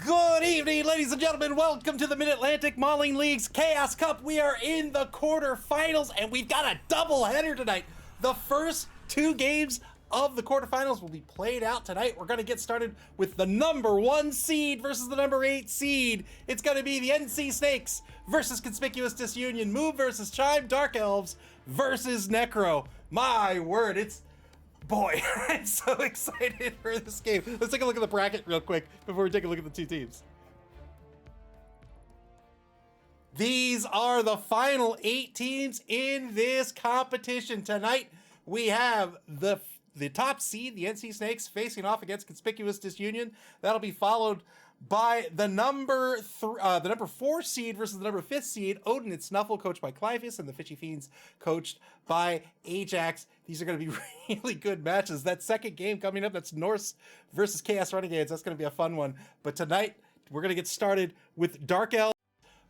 Good evening, ladies and gentlemen. Welcome to the Mid-Atlantic Mauling League's Chaos Cup. We are in the quarterfinals, and we've got a doubleheader tonight. The first two games of the quarterfinals will be played out tonight. We're going to get started with the number 1 seed versus the number 8 seed. It's going to be the NC Snakes versus Conspicuous Disunion, Move versus Chime, Dark Elves versus Necro. My word, boy, I'm so excited for this game. Let's take a look at the bracket real quick before we take a look at the two teams. These are the final 8 teams in this competition. Tonight, we have the top seed, the NC Snakes, facing off against Conspicuous Disunion. That'll be followed by the number 4 seed versus the number 5th seed, Odin and Snuffle, coached by Clivius, and the Fishy Fiends, coached by Ajax. These are going to be really good matches. That second game coming up, that's Norse versus Chaos Renegades. That's going to be a fun one. But tonight, we're going to get started with Dark Elves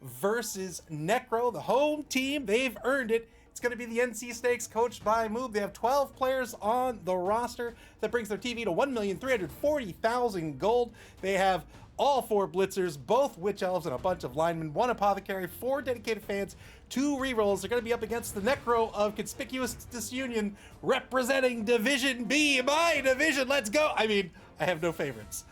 versus Necro, the home team. They've earned it. It's going to be the NC Snakes, coached by Move. They have 12 players on the roster. That brings their TV to 1,340,000 gold. They have all 4 blitzers, both witch elves, and a bunch of linemen, 1 apothecary, 4 dedicated fans, 2 rerolls. They're going to be up against the Necro of Conspicuous Disunion, representing Division B, my division. Let's go. I mean, I have no favorites.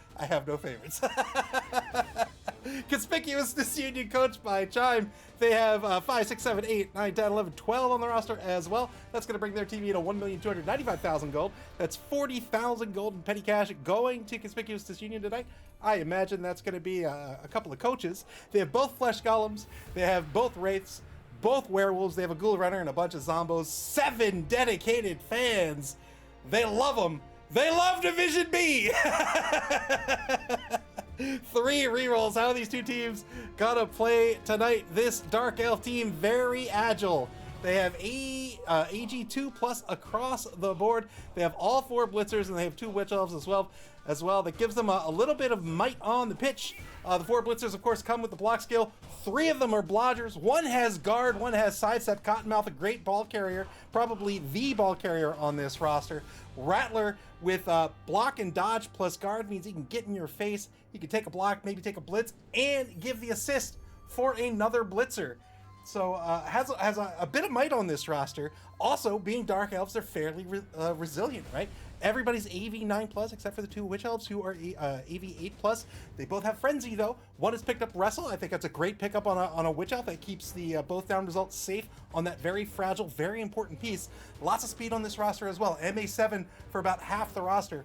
Conspicuous Disunion, coached by Chime. They have 5, 6, 7, 8, 9, 10, 11, 12 on the roster as well. That's going to bring their TV to 1,295,000 gold. That's 40,000 gold in petty cash going to Conspicuous Disunion tonight. I imagine that's going to be a couple of coaches. They have both flesh golems. They have both wraiths, both werewolves. They have a ghoul runner and a bunch of zombos. 7 dedicated fans. They love them. They love Division B. 3 rerolls. How are these two teams gonna play tonight? This Dark Elf team, very agile. They have AG2 plus across the board. They have all 4 blitzers, and they have 2 witch elves as well. That gives them a little bit of might on the pitch. The 4 blitzers, of course, come with the block skill. 3 of them are blodgers. 1 has guard, 1 has sidestep. Cottonmouth, a great ball carrier, probably the ball carrier on this roster. Rattler with block and dodge plus guard means he can get in your face. He can take a block, maybe take a blitz, and give the assist for another blitzer. So has a bit of might on this roster. Also, being Dark Elves, they're fairly resilient, right? Everybody's AV 9+, except for the 2 Witch Elves, who are AV 8+. They both have Frenzy, though. 1 has picked up Wrestle. I think that's a great pickup on a Witch Elf that keeps the both down results safe on that very fragile, very important piece. Lots of speed on this roster as well. MA7 for about half the roster.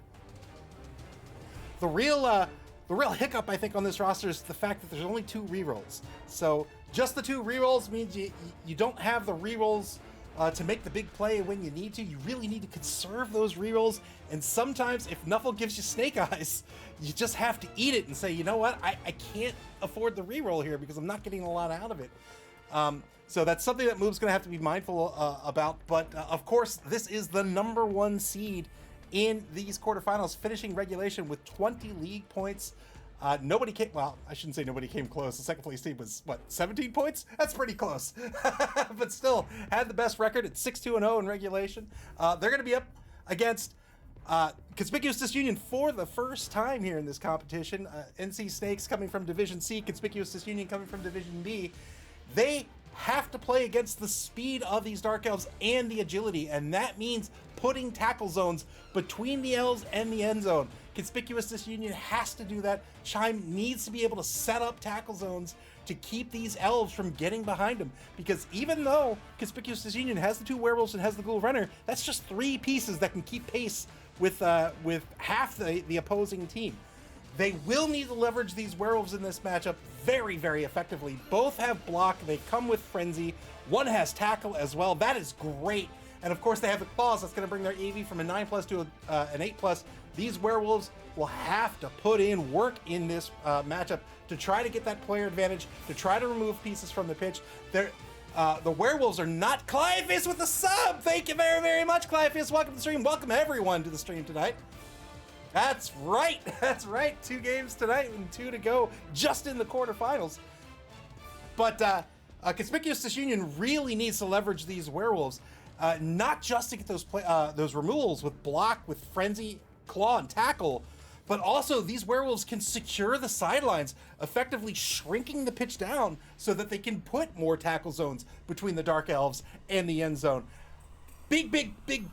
The real hiccup, I think, on this roster is the fact that there's only 2 rerolls. So just the 2 rerolls means you don't have the rerolls to make the big play when you need to. You really need to conserve those rerolls. And sometimes if Nuffle gives you snake eyes, you just have to eat it and say, you know what, I can't afford the reroll here because I'm not getting a lot out of it. So that's something that Move's going to have to be mindful about. But of course, this is the number 1 seed in these quarterfinals, finishing regulation with 20 league points. Nobody came, well, I shouldn't say nobody came close. The second place team was, 17 points? That's pretty close. But still, had the best record at 6-2-0 in regulation. They're going to be up against Conspicuous Disunion for the first time here in this competition. NC Snakes coming from Division C, Conspicuous Disunion coming from Division B. They have to play against the speed of these Dark Elves and the agility, and that means putting tackle zones between the elves and the end zone. Conspicuous Disunion has to do that. Chime needs to be able to set up tackle zones to keep these elves from getting behind them, because even though Conspicuous Disunion has the 2 werewolves and has the ghoul runner, that's just 3 pieces that can keep pace with half the opposing team. They will need to leverage these werewolves in this matchup very, very effectively. Both have block. They come with frenzy. 1 has tackle as well. That is great. And of course, they have the claws. That's going to bring their AV from a 9+ to an 8+. These werewolves will have to put in work in this matchup to try to get that player advantage, to try to remove pieces from the pitch. The werewolves are not Clivius with the sub. Thank you very, very much, Clivius. Welcome to the stream. Welcome everyone to the stream tonight. That's right. 2 games tonight and 2 to go just in the quarterfinals. But Conspicuous Disunion really needs to leverage these werewolves, not just to get those removals with block, with frenzy, claw, and tackle, But also, these werewolves can secure the sidelines, effectively shrinking the pitch down so that they can put more tackle zones between the Dark Elves and the end zone. Big, big, big,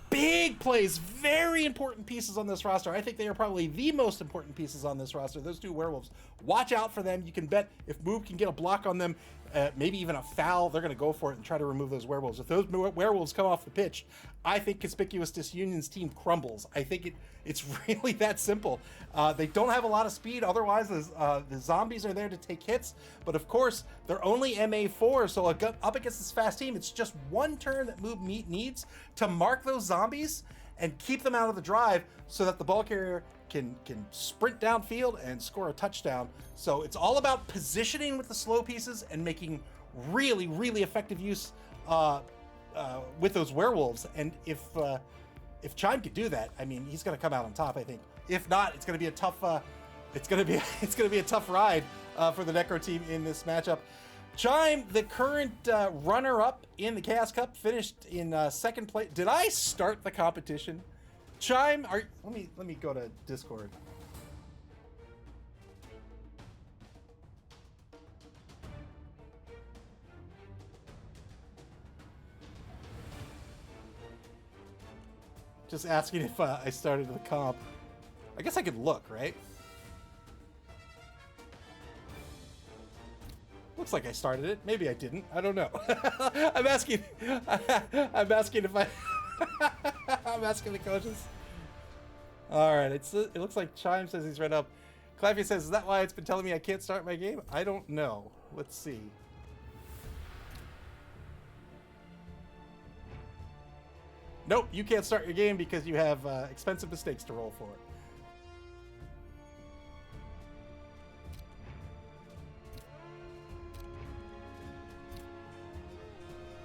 big plays. Very important pieces on this roster. I think they are probably the most important pieces on this roster. Those two werewolves. Watch out for them. You can bet if Move can get a block on them, maybe even a foul, they're going to go for it and try to remove those werewolves. If those werewolves come off the pitch, I think Conspicuous Disunion's team crumbles. I think it's really that simple. They don't have a lot of speed. Otherwise, the zombies are there to take hits. But of course, they're only MA4, so up against this fast team, it's just one turn that Move needs to mark those zombies and keep them out of the drive so that the ball carrier can sprint downfield and score a touchdown. So it's all about positioning with the slow pieces and making really, really effective use with those werewolves. And if Chime could do that, I mean, he's going to come out on top, I think. If not, it's going to be a tough it's going to be a tough ride for the Necro team in this matchup. Chime, the current runner-up in the Chaos Cup, finished in second place. Did I start the competition? Chime, let me go to Discord. Just asking if I started the comp. I guess I could look, right? Looks like I started it. Maybe I didn't. I don't know. I'm asking. I'm asking if I. I'm asking the coaches. All right. It looks like Chime says he's read up. Claffy says, "Is that why it's been telling me I can't start my game?" I don't know. Let's see. Nope, you can't start your game because you have expensive mistakes to roll for it.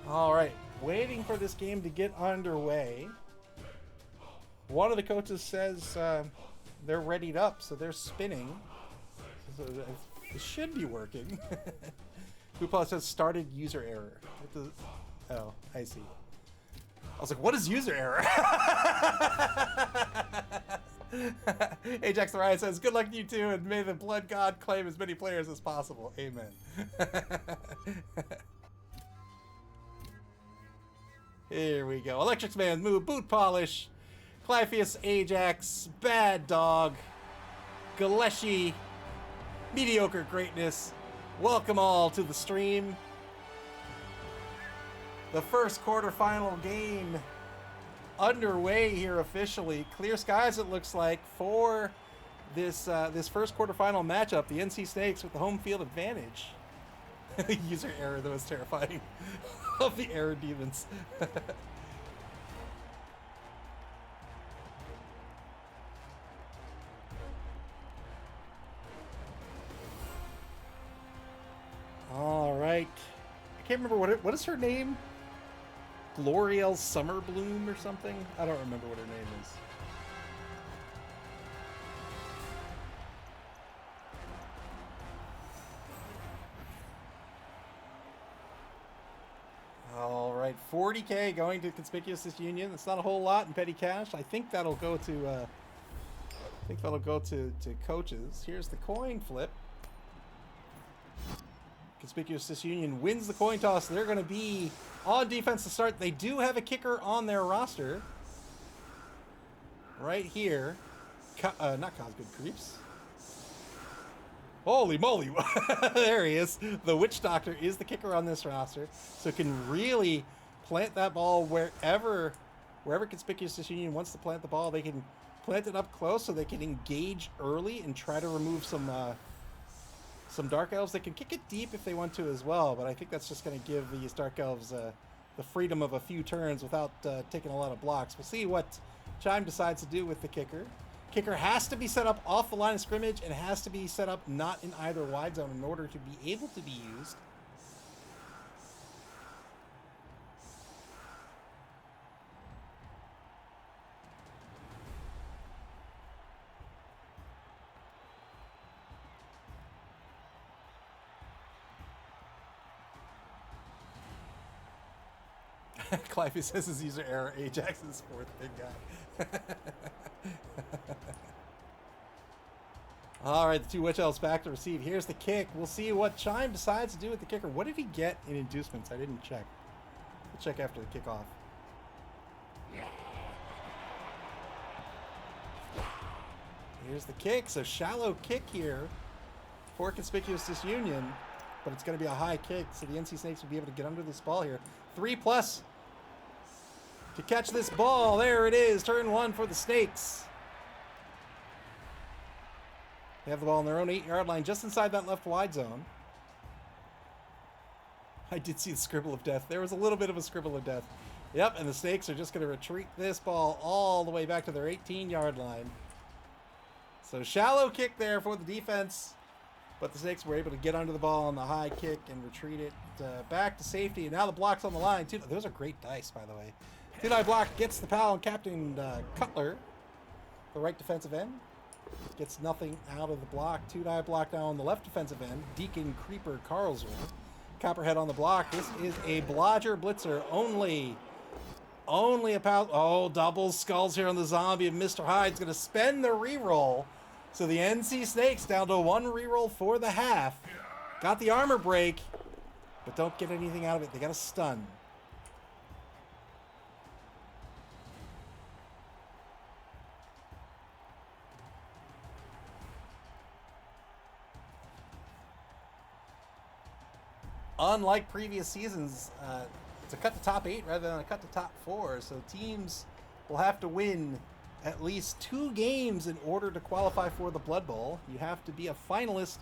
All right, waiting for this game to get underway. One of the coaches says they're readied up, so they're spinning. So it should be working. Hoopla says started user error. Oh, I see. I was like, what is user error? Ajax the Riot says, good luck to you too, and may the blood god claim as many players as possible. Amen. Here we go. Electric's Man, Move, Boot Polish, Clypheus, Ajax, Bad Dog, Galeshi, Mediocre Greatness. Welcome all to the stream. The first quarterfinal game underway here officially. Clear skies, it looks like, for this this first quarterfinal matchup. The NC Snakes with the home field advantage. User error, that was terrifying. Of the error demons. All right. I can't remember what is her name? Gloriel Summerbloom or something? I don't remember what her name is. All right, 40K going to Conspicuous Disunion. It's not a whole lot in petty cash. I think that'll go to coaches. Here's the coin flip. Conspicuous Disunion wins the coin toss. They're going to be on defense to start. They do have a kicker on their roster. Right here. Not Cosgood Creeps. Holy moly. There he is. The Witch Doctor is the kicker on this roster. So can really plant that ball wherever Conspicuous Disunion wants to plant the ball. They can plant it up close so they can engage early and try to remove some Dark Elves. They can kick it deep if they want to as well, but I think that's just going to give these Dark Elves the freedom of a few turns without taking a lot of blocks. We'll see what Chime decides to do with the kicker. Kicker has to be set up off the line of scrimmage and has to be set up not in either wide zone in order to be able to be used. Clivey says his user error. Ajax is fourth big guy. All right, the two Witch Elves back to receive. Here's the kick. We'll see what Chime decides to do with the kicker. What did he get in inducements? I didn't check. We'll check after the kickoff. Here's the kick. So shallow kick here for Conspicuous Disunion, but it's going to be a high kick, so the NC Snakes will be able to get under this ball here. 3+ to catch this ball. There it is. Turn 1 for the Snakes. They have the ball on their own 8-yard line, just inside that left wide zone. I did see the scribble of death. There was a little bit of a scribble of death. Yep, and the Snakes are just going to retreat this ball all the way back to their 18-yard line. So shallow kick there for the defense, but the Snakes were able to get under the ball on the high kick and retreat it back to safety. And now the block's on the line. Those are great dice, by the way. Two-die block gets the pal on Captain Cutler, the right defensive end. Gets nothing out of the block. Two-die block now on the left defensive end. Deacon Creeper Carlsruhe. Copperhead on the block. This is a Blodger Blitzer. Only a pal. Oh, double skulls here on the zombie. And Mr. Hyde's going to spend the reroll. So the NC Snakes down to 1 reroll for the half. Got the armor break, but don't get anything out of it. They got a stun. Unlike previous seasons, it's a cut to top 8 rather than a cut to top 4. So teams will have to win at least 2 games in order to qualify for the Blood Bowl. You have to be a finalist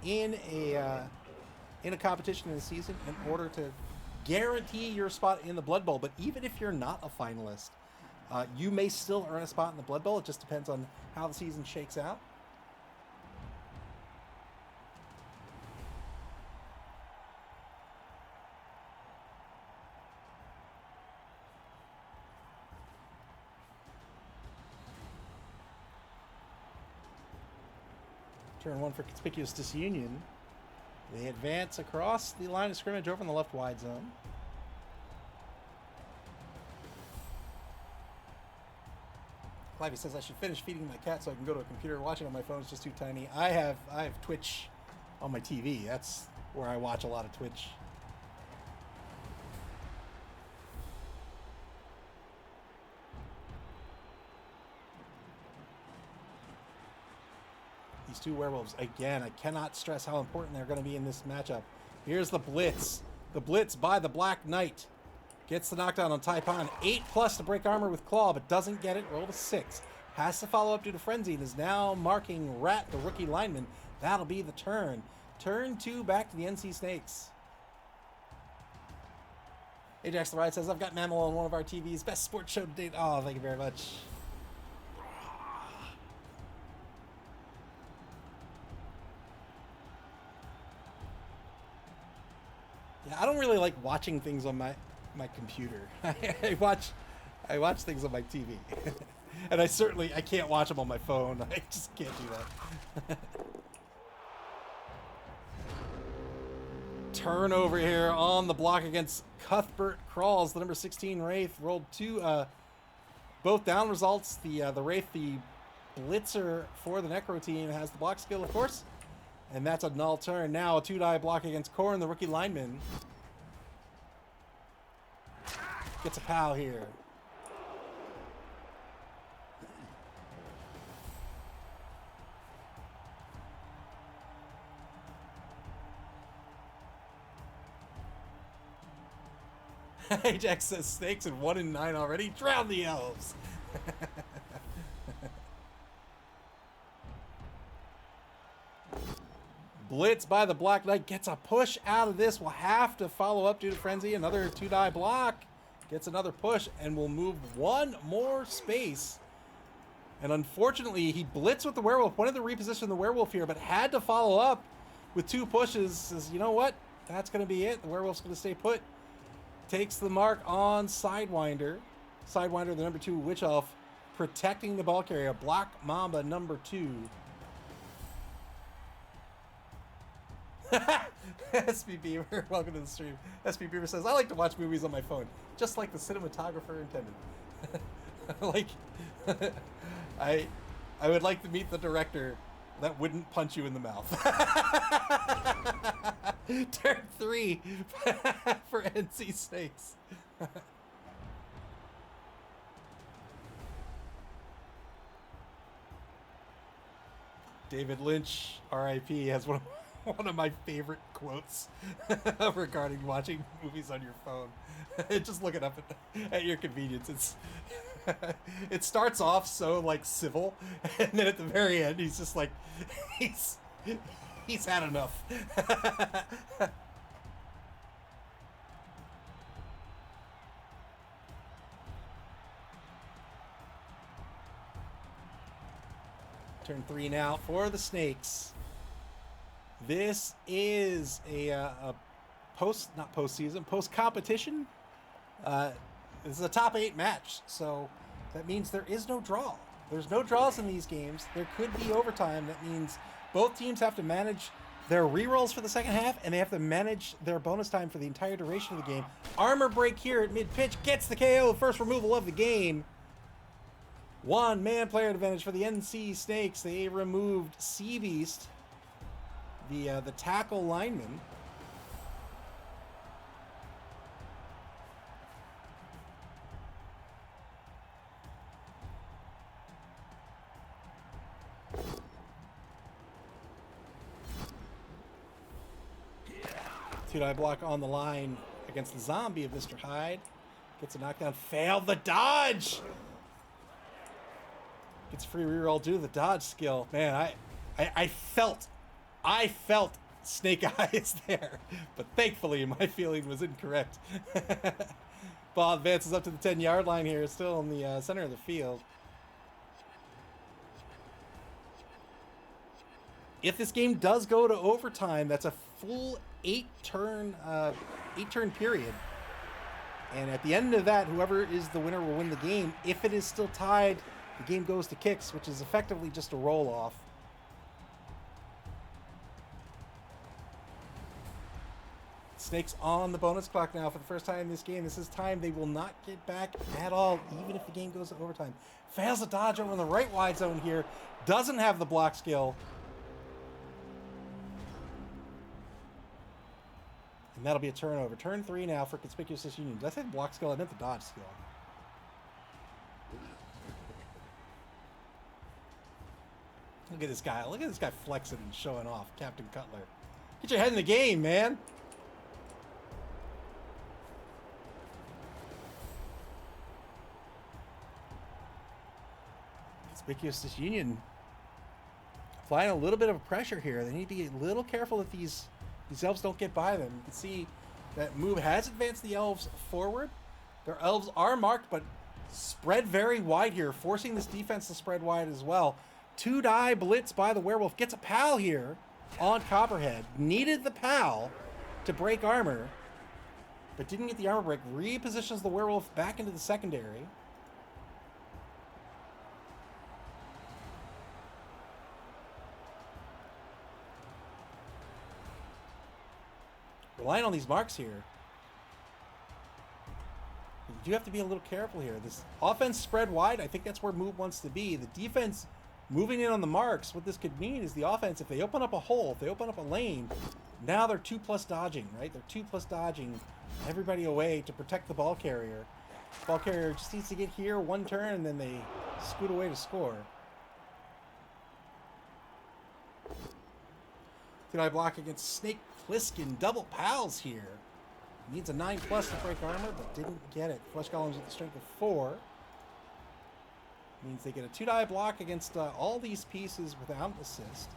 in a competition in the season in order to guarantee your spot in the Blood Bowl. But even if you're not a finalist, you may still earn a spot in the Blood Bowl. It just depends on how the season shakes out. Turn 1 for Conspicuous Disunion. They advance across the line of scrimmage over in the left wide zone. Clivey says I should finish feeding my cat so I can go to a computer. Watching on my phone is just too tiny. I have Twitch on my TV. That's where I watch a lot of Twitch. These two werewolves, again, I cannot stress how important they're going to be in this matchup. Here's the blitz. The blitz by the Black Knight. Gets the knockdown on Taipan. 8+ to break armor with Claw, but doesn't get it. Roll to 6. Has to follow up due to Frenzy and is now marking Rat, the rookie lineman. That'll be the turn. Turn 2 back to the NC Snakes. Ajax the Ride says, I've got MAML on one of our TVs. Best sports show to date. Oh, thank you very much. I don't really like watching things on my computer. I watch things on my TV. And I can't watch them on my phone. I just can't do that. Turnover here on the block against Cuthbert Crawls. The number 16 Wraith rolled 2 both down results. The Wraith, the blitzer for the Necro team, has the block skill, of course. And that's a null turn. Now a 2-die block against Corrin, the rookie lineman. Gets a pal here. Ajax says Snakes and 1 in 9 already. Drown the elves. Blitz by the Black Knight. Gets a push out of this. Will have to follow up due to Frenzy. Another 2-die block. Gets another push and will move 1 more space. And unfortunately, he blitzed with the werewolf. Wanted to reposition the werewolf here, but had to follow up with 2 pushes. Says, you know what? That's going to be it. The werewolf's going to stay put. Takes the mark on Sidewinder. Sidewinder, the number 2 Witch Elf, protecting the ball carrier. Black Mamba, number 2. SB Beaver, welcome to the stream. SB Beaver says, I like to watch movies on my phone, just like the cinematographer intended. Like, I would like to meet the director that wouldn't punch you in the mouth. Turn 3 for NC Snakes. David Lynch, R.I.P., has one of my favorite quotes regarding watching movies on your phone. Just look it up at your convenience. It's it starts off so like civil, and then at the very end, he's just like he's had enough. Turn 3 now for the Snakes. This is a post-competition. This is a top 8 match, so that means there is no draw. There's no draws in these games. There could be overtime. That means both teams have to manage their rerolls for the second half, and they have to manage their bonus time for the entire duration of the game. Armor break here at mid-pitch gets the KO, first removal of the game. One-man player advantage for the NC Snakes. They removed Sea Beast, the tackle lineman. Two-die block on the line against the zombie of Mr. Hyde. Gets a knockdown. Failed the dodge! Gets a free reroll due to the dodge skill. Man, I felt Snake Eyes there, but thankfully my feeling was incorrect. Ball advances up to the 10-yard line here, still in the center of the field. If this game does go to overtime, that's a full 8-turn period. And at the end of that, whoever is the winner will win the game. If it is still tied, the game goes to kicks, which is effectively just a roll-off. Snakes on the bonus clock now for the first time in this game. This is time they will not get back at all, even if the game goes to overtime. Fails to dodge over in the right wide zone here. Doesn't have the block skill. And that'll be a turnover. Turn 3 now for Conspicuous Disunion. Did I say the block skill? I meant the dodge skill. Look at this guy. Look at this guy flexing and showing off. Captain Cutler. Get your head in the game, man. Conspicuous Disunion applying a little bit of pressure here. They need to be a little careful that these elves don't get by them. You can see that move has advanced the elves forward. Their elves are marked, but spread very wide here, forcing this defense to spread wide as well. Two-die blitz by the werewolf. Gets a pal here on Copperhead. Needed the pal to break armor, but didn't get the armor break. Repositions the werewolf back into the secondary. Relying on these marks here. You do have to be a little careful here. This offense spread wide. I think that's where Move wants to be. The defense moving in on the marks. What this could mean is the offense, if they open up a hole, if they open up a lane, now they're 2+ dodging, right? They're 2+ dodging everybody away to protect the ball carrier. Ball carrier just needs to get here one turn, and then they scoot away to score. Two-die block against Snake Plissken. Double pals here. Needs a 9+ to break armor, but didn't get it. Flesh Golems with the strength of 4. Means they get a 2-die block against all these pieces without assist.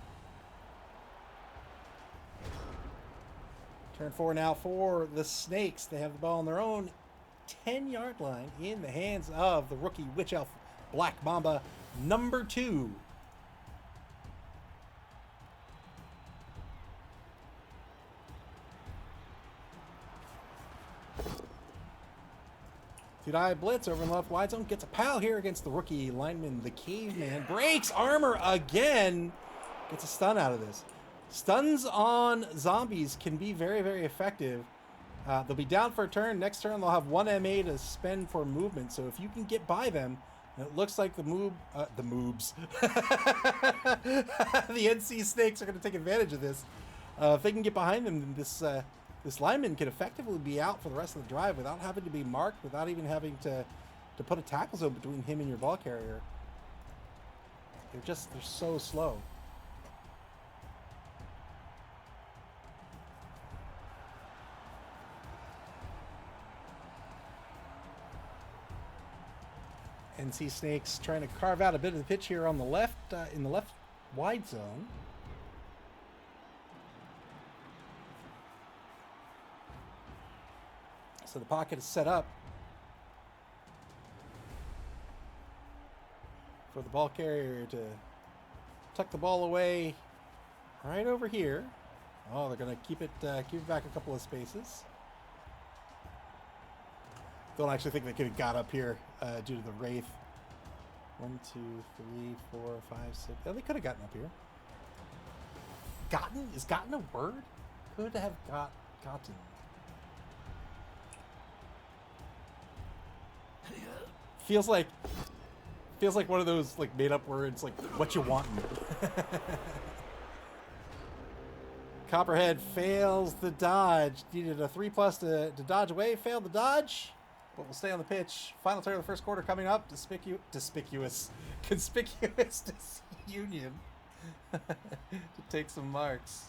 Turn 4 now for the Snakes. They have the ball on their own 10-yard line in the hands of the rookie Witch Elf Black Mamba number 2. Two-die blitz over in the left wide zone. Gets a pal here against the rookie lineman, the Caveman. Breaks armor again. Gets a stun out of this. Stuns on zombies can be very, very effective. They'll be down for a turn. Next turn, they'll have 1 MA to spend for movement. So if you can get by them, It looks like the moobs, the NC Snakes are going to take advantage of this. If they can get behind them, then this lineman can effectively be out for the rest of the drive without having to be marked, without even having to put a tackle zone between him and your ball carrier. They're so slow. NC Snakes trying to carve out a bit of the pitch here on the left, in the left wide zone. So the pocket is set up for the ball carrier to tuck the ball away right over here. Oh, they're going to keep it back a couple of spaces. Don't actually think they could have got up here due to the Wraith. 1, 2, 3, 4, 5, 6. Oh, they could have gotten up here. Gotten? Is gotten a word? Could have gotten. Feels like one of those like made up words, like what you want. Copperhead fails the dodge. Needed a 3+ to dodge away. Failed the dodge, but will stay on the pitch. Final turn of the first quarter coming up. Conspicuous Disunion to take some marks.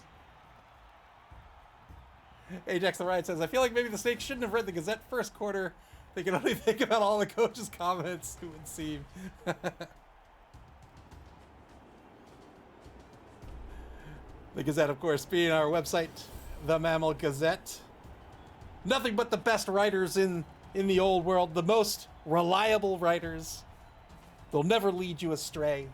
Ajax the Ride says, I feel like maybe the Snakes shouldn't have read the Gazette first quarter. They can only think about all the coaches' comments, it would seem. The Gazette, of course, being our website, the MAML Gazette. Nothing but the best writers in the old world, the most reliable writers. They'll never lead you astray.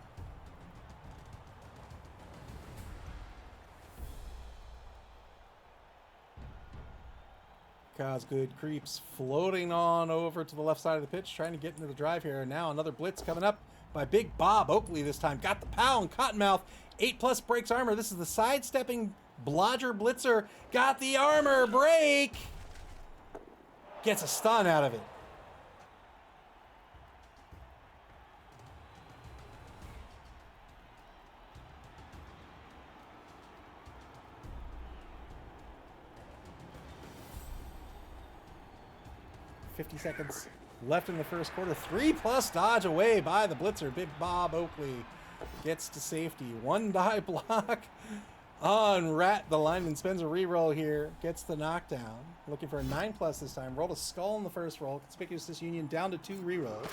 Cosgood creeps floating on over to the left side of the pitch, trying to get into the drive here. Now another blitz coming up by Big Bob Oakley this time. Got the pound, Cottonmouth. 8+ breaks armor. This is the sidestepping Blodger Blitzer. Got the armor break. Gets a stun out of it. .50 seconds left in the first quarter. 3+ dodge away by the blitzer. Big Bob Oakley gets to safety. 1 die block on Rat. The lineman spends a reroll here. Gets the knockdown. Looking for a 9+ this time. Rolled a skull in the first roll. Conspicuous Disunion down to 2 rerolls.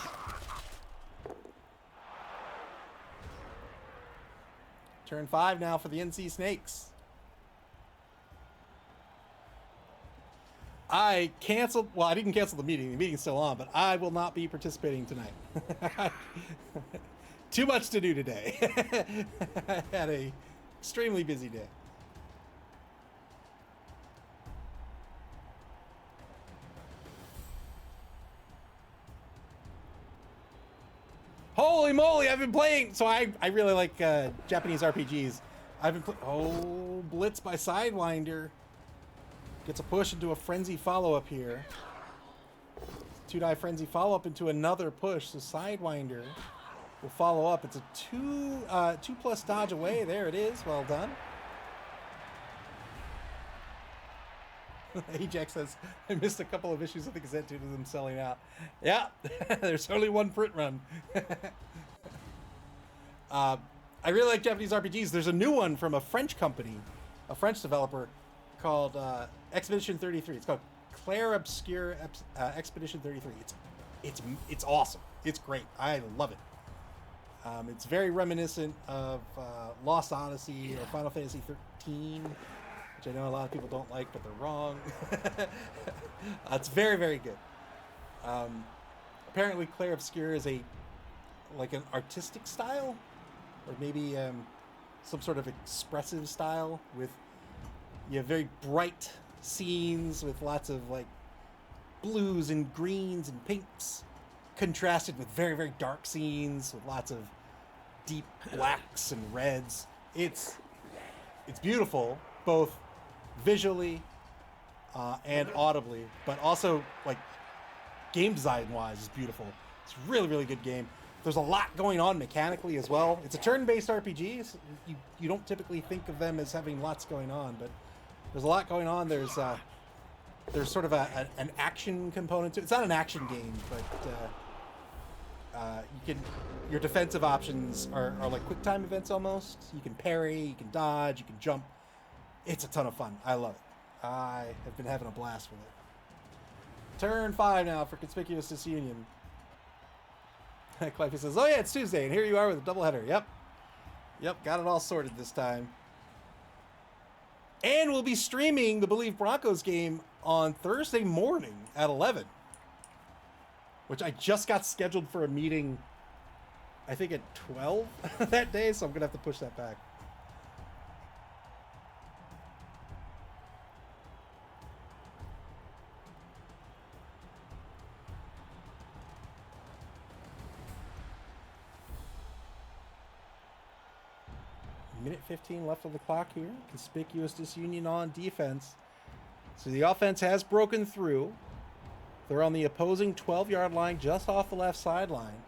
Turn 5 now for the NC Snakes. I canceled, well, I didn't cancel the meeting. The meeting's still on, but I will not be participating tonight. Too much to do today. I had a extremely busy day. Holy moly, I've been playing. So I really like Japanese RPGs. I've been oh, blitz by Sidewinder. Gets a push into a frenzy follow-up here. 2-die frenzy follow-up into another push. So Sidewinder will follow up. It's a 2+ dodge away. There it is. Well done. Ajax says, I missed a couple of issues with the Gazette due to them selling out. Yeah, there's only one print run. I really like Japanese RPGs. There's a new one from a French company, a French developer, called Expedition 33. It's called Claire Obscure Expedition 33. It's awesome. It's great. I love it. It's very reminiscent of Lost Odyssey or Final Fantasy 13, which I know a lot of people don't like, but they're wrong. It's very, very good. Apparently, Claire Obscure is like an artistic style, or maybe some sort of expressive style with very bright scenes with lots of like blues and greens and pinks, contrasted with very, very dark scenes with lots of deep blacks and reds. It's beautiful, both visually and audibly, but also like game design wise is beautiful. It's a really, really good game. There's a lot going on mechanically as well. It's a turn-based RPG. So you don't typically think of them as having lots going on, but there's a lot going on. There's sort of an action component to it. It's not an action game, but your defensive options are like quick time events almost. You can parry, you can dodge, you can jump. It's a ton of fun. I love it. I have been having a blast with it. Turn 5 now for Conspicuous Disunion. Cliffy says, oh yeah, it's Tuesday, and here you are with a doubleheader. Yep, got it all sorted this time. And we'll be streaming the Believe Broncos game on Thursday morning at 11. Which I just got scheduled for a meeting, I think at 12 that day, so I'm going to have to push that back. Minute 15 left of the clock here. Conspicuous Disunion on defense. So the offense has broken through. They're on the opposing 12-yard line, just off the left sideline.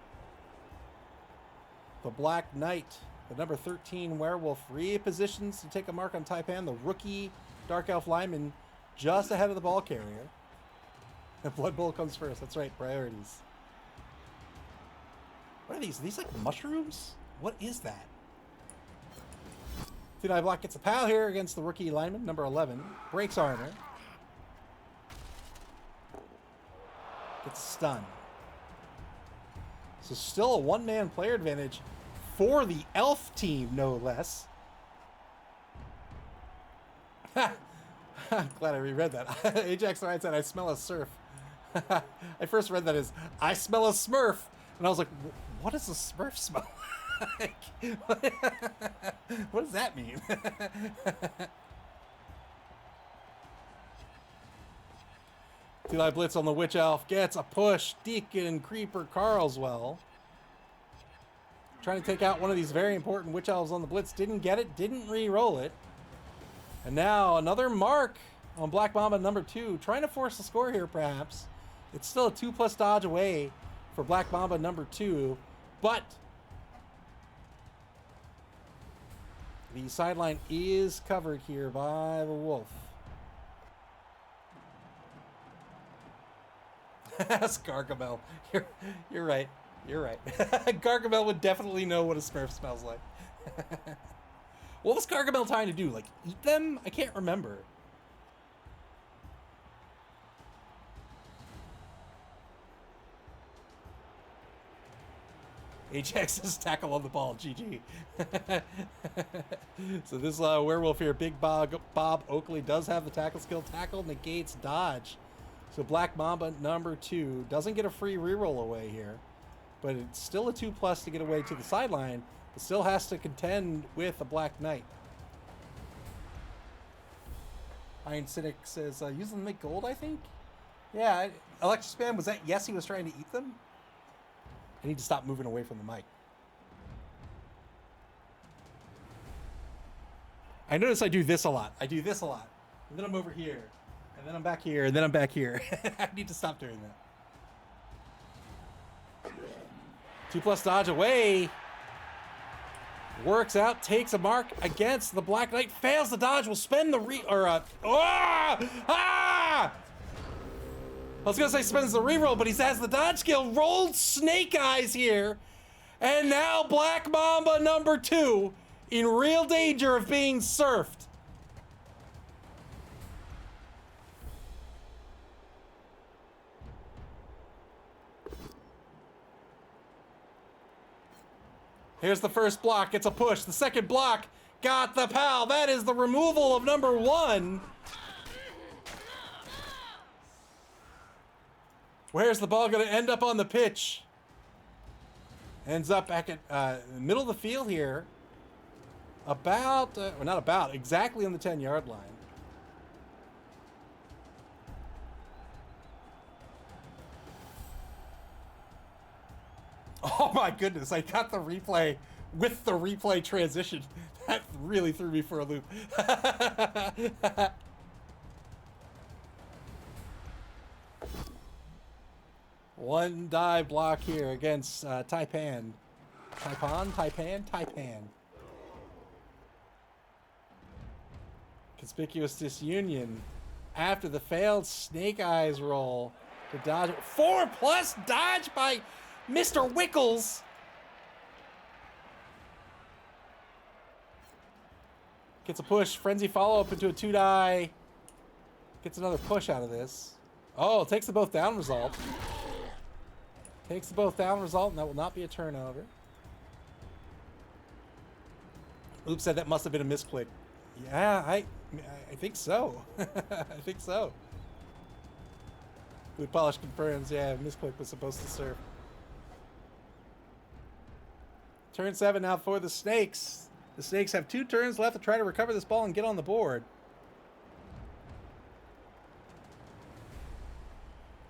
The Black Knight, the number 13 werewolf, repositions to take a mark on Taipan, the rookie Dark Elf lineman, just ahead of the ball carrier. The Blood Bowl comes first. That's right, priorities. What are these? Are these like mushrooms? What is that? 2-9 block gets a pal here against the rookie lineman, number 11. Breaks armor. Gets a stun. So still a one-man player advantage for the elf team, no less. I'm glad I reread that. Ajax Ryan said, I smell a surf. I first read that as, I smell a smurf. And I was like, what does a smurf smell like? What does that mean? T-Line Blitz on the Witch Elf. Gets a push. Deacon, Creeper, Carlswell. Trying to take out one of these very important Witch Elves on the Blitz. Didn't get it. Didn't re-roll it. And now another mark on Black Mamba number 2. Trying to force the score here, perhaps. It's still a 2+ dodge away for Black Mamba number 2. But the sideline is covered here by the Wolf. That's Gargamel. You're right. You're right. Gargamel would definitely know what a Smurf smells like. What was Gargamel trying to do? Like, eat them? I can't remember. Ajax's tackle on the ball. GG. So this werewolf here, Big Bob Oakley, does have the tackle skill. Tackle negates dodge. So Black Mamba number 2 doesn't get a free reroll away here, but it's still a 2+ to get away to the sideline, but still has to contend with a Black Knight. Iron Cynic says, use them to make gold, I think? Yeah, Alexis Spam, was that yes, he was trying to eat them? I need to stop moving away from the mic. I notice I do this a lot. And then I'm over here. And then I'm back here. And then I'm back here. I need to stop doing that. 2+ dodge away. Works out. Takes a mark against the Black Knight. Fails the dodge. Will spend the I was going to say spends the reroll, but he has the dodge skill. Rolled Snake Eyes here. And now Black Mamba number 2 in real danger of being surfed. Here's the first block. It's a push. The second block got the pal. That is the removal of number 1. Where's the ball going to end up on the pitch? Ends up back at the middle of the field here. About, well, not about, exactly on the 10-yard line. Oh my goodness, I got the replay with the replay transition. That really threw me for a loop. One die block here against Taipan. Taipan. Conspicuous Disunion after the failed Snake Eyes roll to dodge. 4+ dodge by Mr. Wickles. Gets a push. Frenzy follow-up into a 2-die. Gets another push out of this. Oh, takes the both down result. Takes the both down result, and that will not be a turnover. Oops, said that must have been a misclick. Yeah, I think so. I think so. Food Polish confirms, yeah, misclick was supposed to serve. Turn 7 now for the Snakes. The Snakes have 2 turns left to try to recover this ball and get on the board.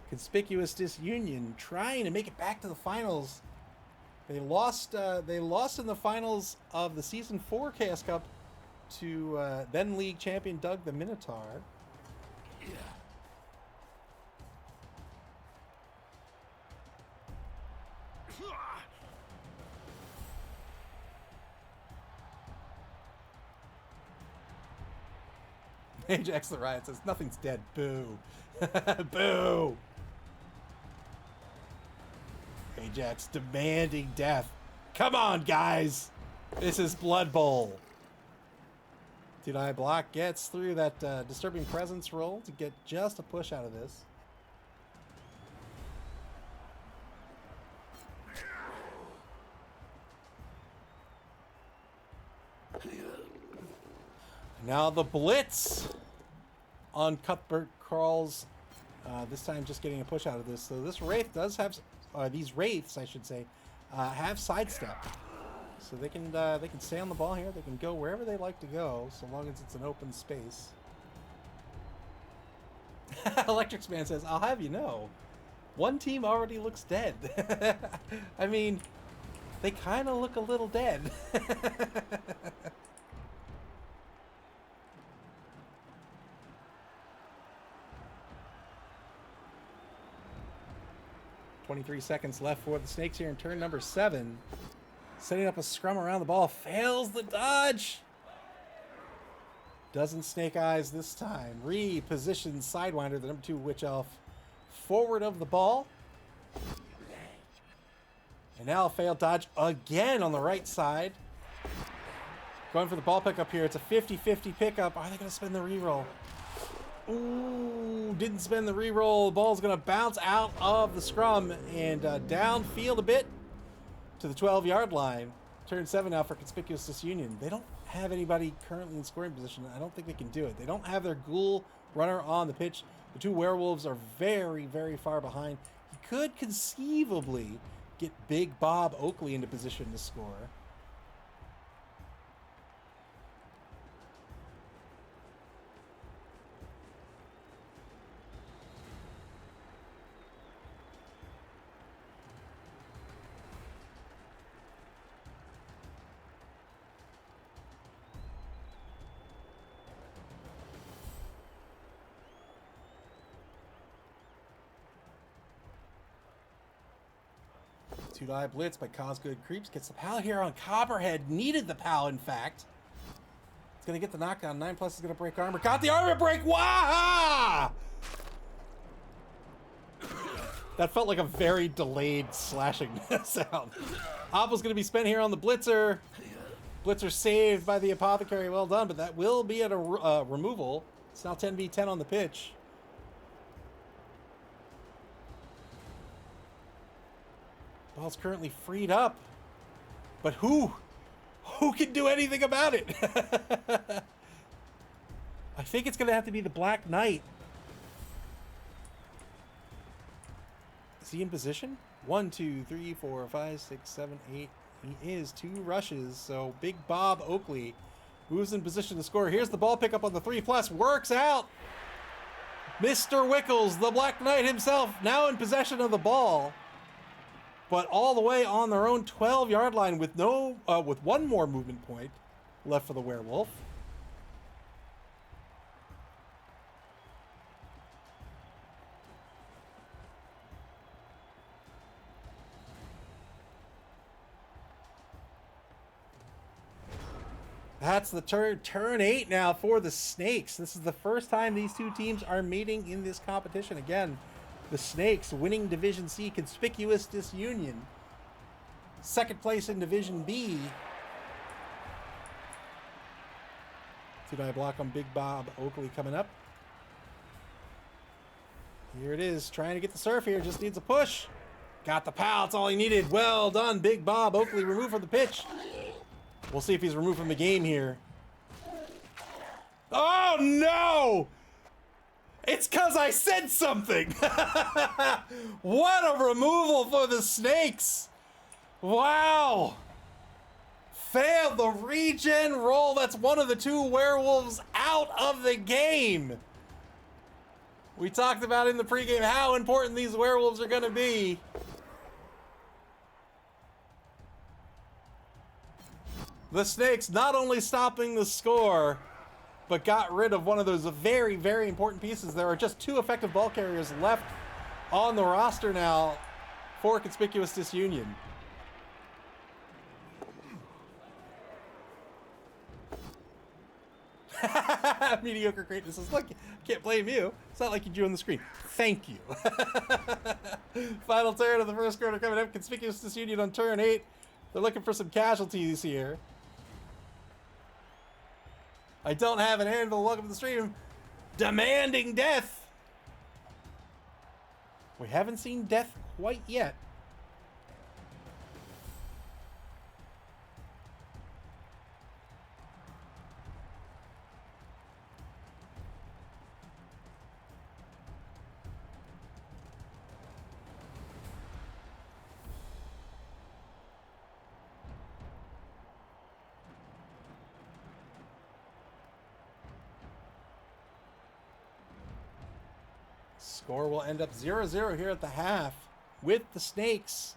Conspicuous Disunion trying to make it back to the finals. They lost in the finals of the Season 4 Chaos Cup to then league champion Doug the Minotaur. Yeah. Ajax the Riot says, nothing's dead. Boo. Boo. Ajax demanding death. Come on, guys. This is Blood Bowl. 2-die block gets through that disturbing presence roll to get just a push out of this. Now the blitz on Cuthbert Crawls. This time just getting a push out of this. So this Wraith does have, these Wraiths, I should say, have sidestep. So they can stay on the ball here. They can go wherever they like to go, so long as it's an open space. Electrics Man says, I'll have you know, one team already looks dead. I mean, they kind of look a little dead. 23 seconds left for the Snakes here in turn number 7. Setting up a scrum around the ball. Fails the dodge. Doesn't Snake Eyes this time. Repositions Sidewinder, the number 2 Witch Elf, forward of the ball. And now a failed dodge again on the right side. Going for the ball pickup here. It's a 50-50 pickup. Are they going to spend the reroll? Ooh, didn't spend the reroll. The ball's going to bounce out of the scrum and downfield a bit to the 12-yard line. Turn 7 now for Conspicuous Disunion. They don't have anybody currently in scoring position. I don't think they can do it. They don't have their ghoul runner on the pitch. The 2 werewolves are very, very far behind. He could conceivably get Big Bob Oakley into position to score. Two-die blitz by Cosgood Creeps. Gets the PAL here on Copperhead. Needed the PAL, in fact. It's going to get the knockdown. 9+ is going to break armor. Got the armor break. Wah! That felt like a very delayed slashing sound. Opple's going to be spent here on the Blitzer. Blitzer saved by the Apothecary. Well done, but that will be at a removal. It's now 10v10 on the pitch. Ball's currently freed up. But who? Who can do anything about it? I think it's going to have to be the Black Knight. Is he in position? 1, 2, 3, 4, 5, 6, 7, 8. He is 2 rushes. So Big Bob Oakley moves in position to score. Here's the ball pickup on the 3+. Works out. Mr. Wickles, the Black Knight himself, now in possession of the ball. But all the way on their own 12-yard line with with 1 more movement point left for the werewolf. That's the turn 8 now for the Snakes. This is the first time these two teams are meeting in this competition. Again, the Snakes winning Division C, Conspicuous Disunion. Second place in Division B. Two-die block on Big Bob Oakley coming up. Here it is, trying to get the surf here, just needs a push. Got the pal, that's all he needed. Well done, Big Bob Oakley removed from the pitch. We'll see if he's removed from the game here. Oh no! It's because I said something! What a removal for the Snakes! Wow! Failed the regen roll. That's one of the two werewolves out of the game. We talked about in the pregame how important these werewolves are going to be. The Snakes not only stopping the score, but got rid of one of those very, very important pieces. There are just 2 effective ball carriers left on the roster now for Conspicuous Disunion. Mediocre greatness is, look, can't blame you. It's not like you drew on the screen. Thank you. Final turn of the first quarter coming up. Conspicuous Disunion on turn 8. They're looking for some casualties here. I don't have an anvil. Welcome to the stream. Demanding death. We haven't seen death quite yet. Score will end up 0-0 here at the half, with the Snakes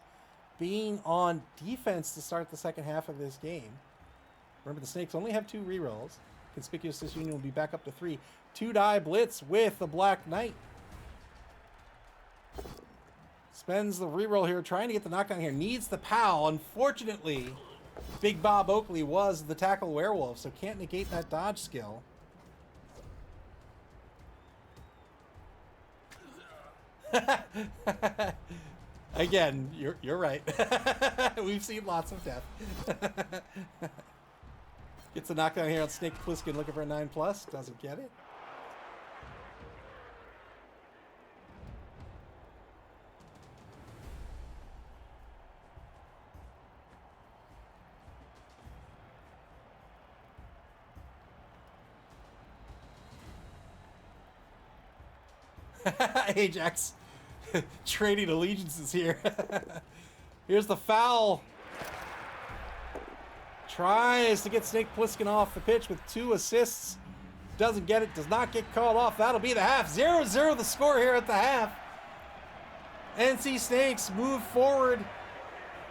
being on defense to start the second half of this game. Remember, the Snakes only have 2 rerolls. Conspicuous Disunion will be back up to 3. 2-die blitz with the Black Knight. Spends the reroll here, trying to get the knockdown here. Needs the POW. Unfortunately, Big Bob Oakley was the tackle werewolf, so can't negate that dodge skill. Again, you're right. We've seen lots of death. Gets a knockdown here on Snake Plissken, looking for a 9+. Doesn't get it. Ajax trading allegiances here. Here's the foul. Tries to get Snake Plissken off the pitch with 2 assists. Doesn't get it. Does not get called off. That'll be the half. 0-0 the score here at the half. NC Snakes move forward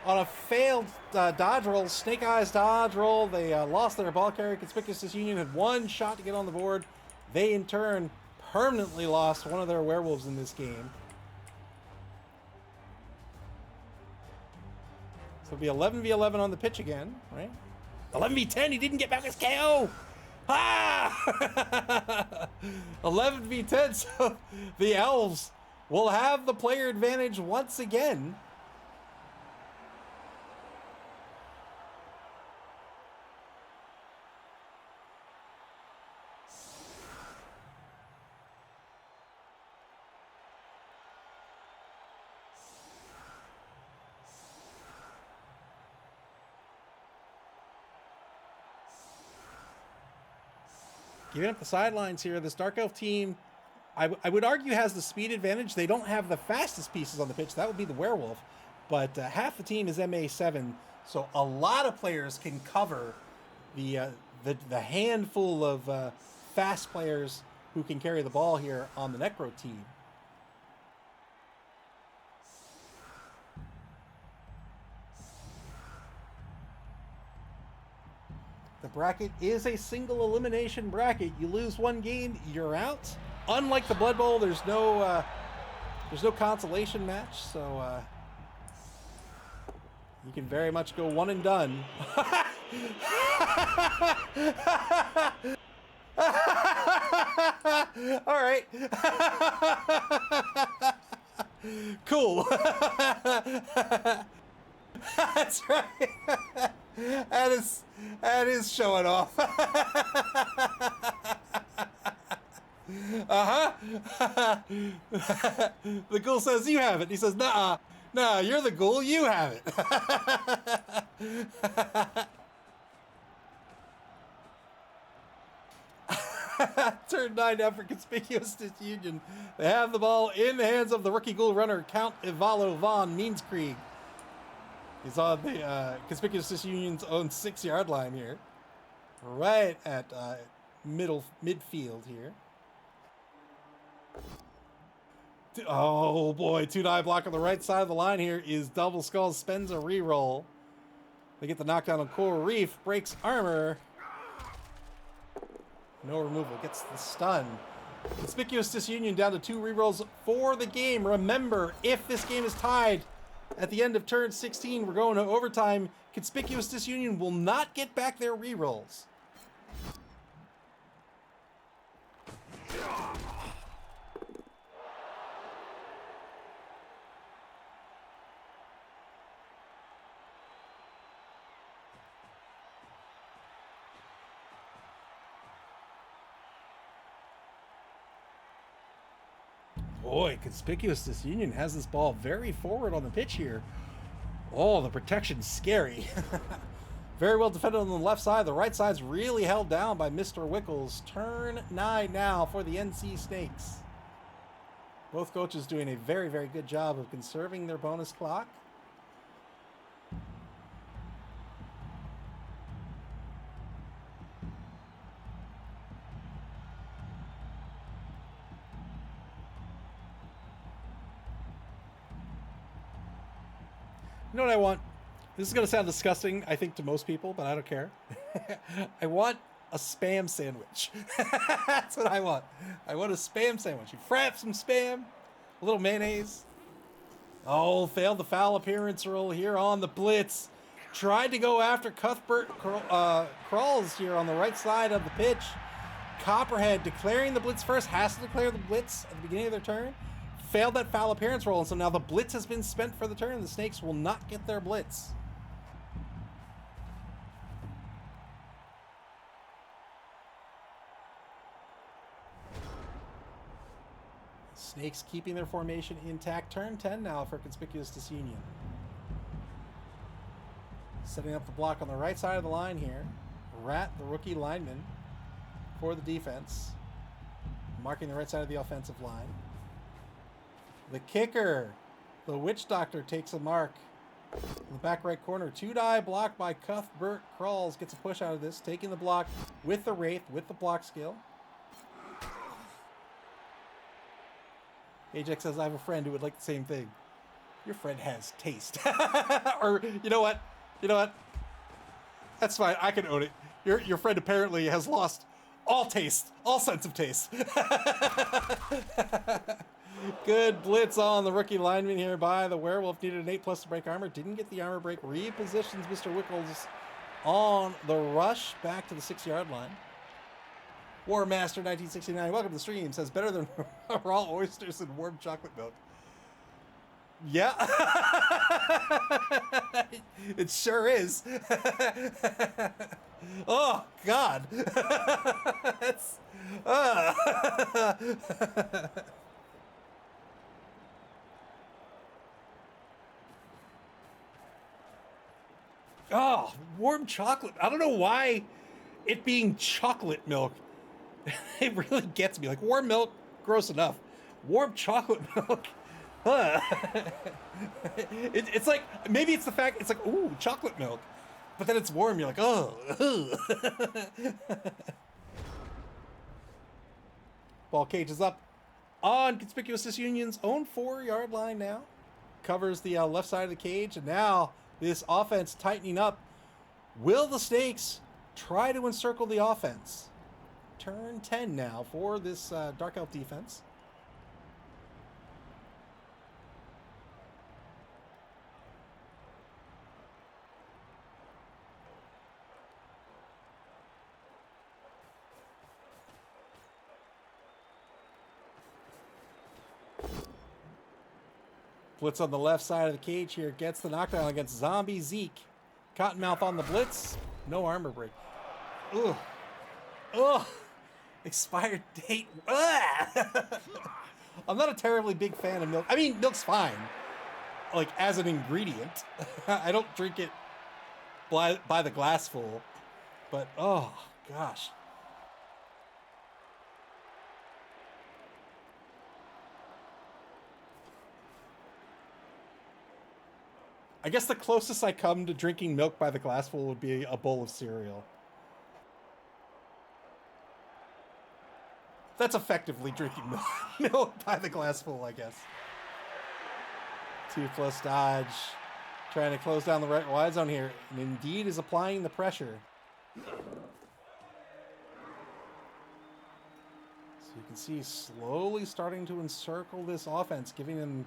on a failed dodge roll. Snake Eyes dodge roll. They lost their ball carrier. Conspicuous Disunion had 1 shot to get on the board. They, in turn, permanently lost one of their werewolves in this game. So it'll be 11v11 on the pitch again, right? 11v10, he didn't get back his KO! Ah! 11v10, so the Elves will have the player advantage once again. Giving up the sidelines here. This Dark Elf team, I would argue, has the speed advantage. They don't have the fastest pieces on the pitch. That would be the werewolf. But half the team is MA7, so a lot of players can cover the handful of fast players who can carry the ball here on the Necro team. The bracket is a single elimination bracket. You lose 1 game, you're out. Unlike the Blood Bowl, there's no consolation match, so you can very much go one and done. All right. Cool. That's right. That is showing off. Uh-huh. The ghoul says you have it. He says, nah, nah, you're the ghoul, you have it. Turn 9 now for Conspicuous Disunion. They have the ball in the hands of the rookie ghoul runner, Count Ivalo von Meanskrieg. He's on the Conspicuous Disunion's own 6-yard line here. Right at midfield here. Oh boy, 2-9 block on the right side of the line here is Double Skull, spends a reroll. They get the knockdown on Coral Reef, breaks armor. No removal, gets the stun. Conspicuous Disunion down to 2 rerolls for the game. Remember, if this game is tied at the end of turn 16, we're going to overtime. Conspicuous Disunion will not get back their rerolls. Boy, Conspicuous Disunion has this ball very forward on the pitch here. Oh, the protection's scary. Very well defended on the left side. The right side's really held down by Mr. Wickles. Turn 9 now for the NC Snakes. Both coaches doing a very, very good job of conserving their bonus clock. You know what I want? This is going to sound disgusting, I think, to most people, but I don't care. I want a Spam sandwich. That's what I want. I want a Spam sandwich. You fry up some Spam, a little mayonnaise. Oh, failed the foul appearance roll here on the blitz. Tried to go after Cuthbert Crawls here on the right side of the pitch. Copperhead declaring the blitz first, has to declare the blitz at the beginning of their turn. Failed that foul appearance roll, and so now the blitz has been spent for the turn. The Snakes will not get their blitz. Snakes keeping their formation intact. Turn 10 now for Conspicuous Disunion. Setting up the block on the right side of the line here. Rat, the rookie lineman, for the defense. Marking the right side of the offensive line. The kicker, the Witch Doctor, takes a mark in the back right corner. 2-die block by Cuthbert Crawls. Gets a push out of this. Taking the block with the Wraith, with the block skill. Ajax says, I have a friend who would like the same thing. Your friend has taste. Or, you know what? You know what? That's fine. I can own it. Your friend apparently has lost all taste, all sense of taste. Good blitz on the rookie lineman here by the Werewolf. Needed an 8+ to break armor. Didn't get the armor break. Repositions Mr. Wickles on the rush back to the 6-yard line. War Master 1969, welcome to the stream. Says better than raw oysters and warm chocolate milk. Yeah. It sure is. Oh, God. That's... Oh, warm chocolate. I don't know why it being chocolate milk, it really gets me. Like, warm milk, gross enough. Warm chocolate milk. It's like, maybe it's the fact, it's like, ooh, chocolate milk. But then it's warm, you're like, oh. Ball cage is up on Conspicuous Disunion's own 4-yard line now. Covers the left side of the cage, and now this offense tightening up. Will the Snakes try to encircle the offense? Turn 10 now for this Dark Elf defense. Blitz on the left side of the cage here. Gets the knockdown against Zombie Zeke. Cottonmouth on the blitz. No armor break. Ugh. Ugh. Expired date. Ugh. I'm not a terribly big fan of milk. I mean, milk's fine. Like, as an ingredient. I don't drink it by the glassful. But, oh, gosh. I guess the closest I come to drinking milk by the glassful would be a bowl of cereal. That's effectively drinking milk by the glassful, I guess. 2+ dodge. Trying to close down the right wide zone here. And Indeed is applying the pressure. So you can see slowly starting to encircle this offense, giving them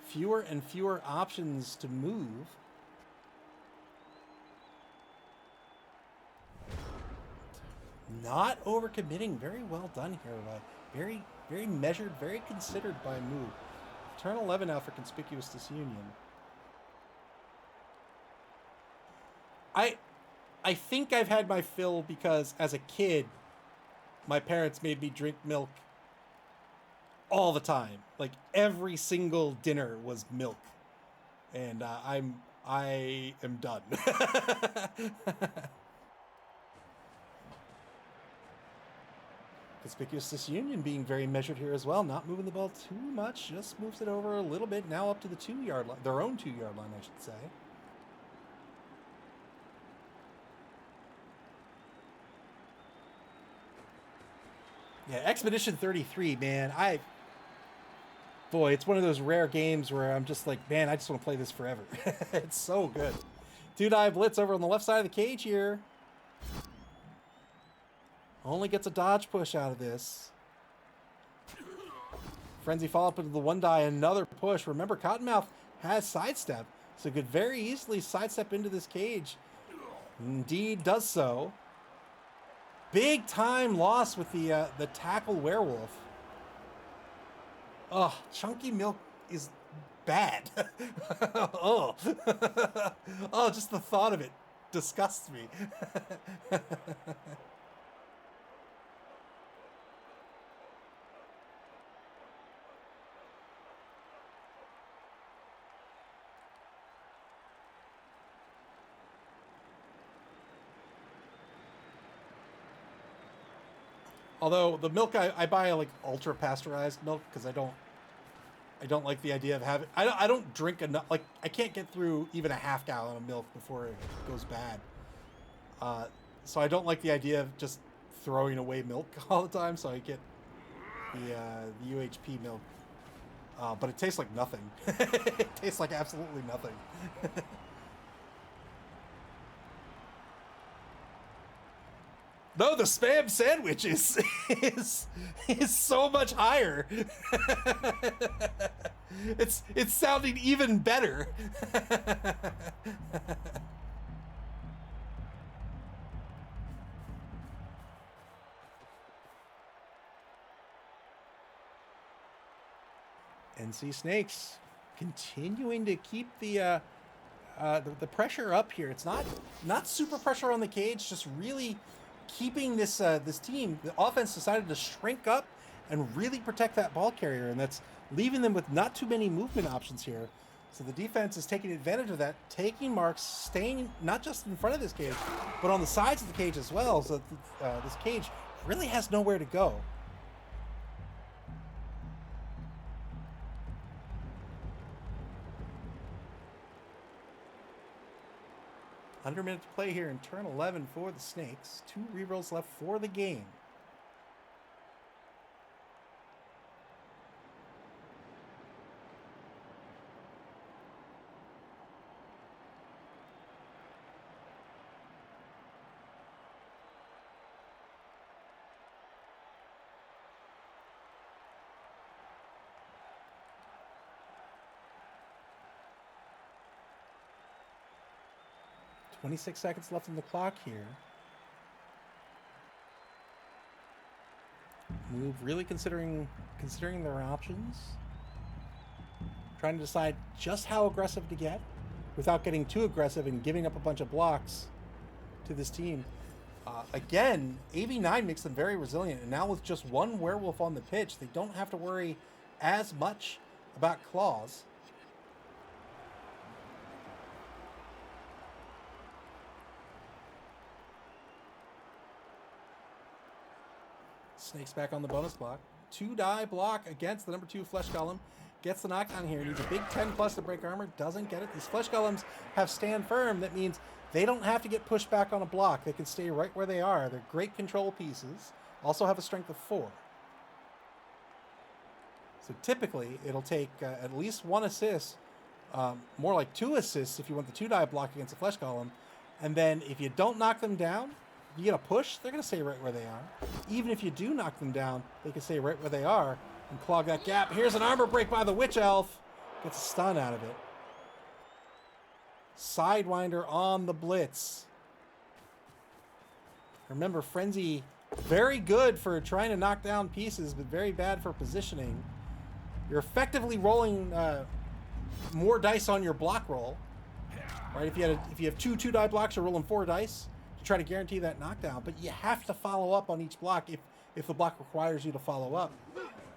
fewer and fewer options to move. Not overcommitting. Very well done here. Very, very measured, very considered by move. Turn 11 now for Conspicuous Disunion. I think I've had my fill because as a kid, my parents made me drink milk all the time. Like every single dinner was milk. And I am done. Conspicuous Disunion being very measured here as well. Not moving the ball too much. Just moves it over a little bit. Now up to the 2-yard line. Their own 2-yard line, I should say. Yeah, Expedition 33, man. Boy, it's one of those rare games where I'm just like, man, I just want to play this forever. It's so good. 2-dive blitz over on the left side of the cage here. Only gets a dodge push out of this. Frenzy follow-up into the 1-die, another push. Remember, Cottonmouth has sidestep, so could very easily sidestep into this cage. Indeed does so. Big time loss with the tackle werewolf. Oh, chunky milk is bad. Oh. Oh, just the thought of it disgusts me. Although the milk I buy like ultra pasteurized milk because I don't like the idea of having I don't drink enough, like I can't get through even a half gallon of milk before it goes bad. So I don't like the idea of just throwing away milk all the time, so I get the UHP milk. But it tastes like nothing. It tastes like absolutely nothing. No, the spam sandwich is so much higher. It's sounding even better. NC Snakes continuing to keep the pressure up here. It's not super pressure on the cage, just really keeping this team. The offense decided to shrink up and really protect that ball carrier, and that's leaving them with not too many movement options here. So the defense is taking advantage of that, taking marks, staying not just in front of this cage, but on the sides of the cage as well, so that this cage really has nowhere to go. Under a minute to play here in turn 11 for the Snakes. 2 rerolls left for the game. .26 seconds left on the clock here. Move really considering their options. trying to decide just how aggressive to get without getting too aggressive and giving up a bunch of blocks to this team. Again, AV9 makes them very resilient, and now with just one werewolf on the pitch, they don't have to worry as much about claws. Snakes back on the bonus block. 2-die block against the number 2 Flesh Golem. Gets the knockdown here. Needs a big 10+ to break armor. Doesn't get it. These Flesh Golems have stand firm. That means they don't have to get pushed back on a block. They can stay right where they are. They're great control pieces. Also have a strength of 4. So typically, it'll take at least 1 assist. More like 2 assists if you want the 2-die block against a Flesh Golem. And then if you don't knock them down, you get a push, they're going to stay right where they are. Even if you do knock them down, they can stay right where they are and clog that gap. Here's an armor break by the Witch Elf. Gets a stun out of it. Sidewinder on the Blitz. Remember, Frenzy, very good for trying to knock down pieces, but very bad for positioning. You're effectively rolling more dice on your block roll. Right? If you have 2 2-die blocks, you're rolling 4 dice. Try to guarantee that knockdown, but you have to follow up on each block if the block requires you to follow up.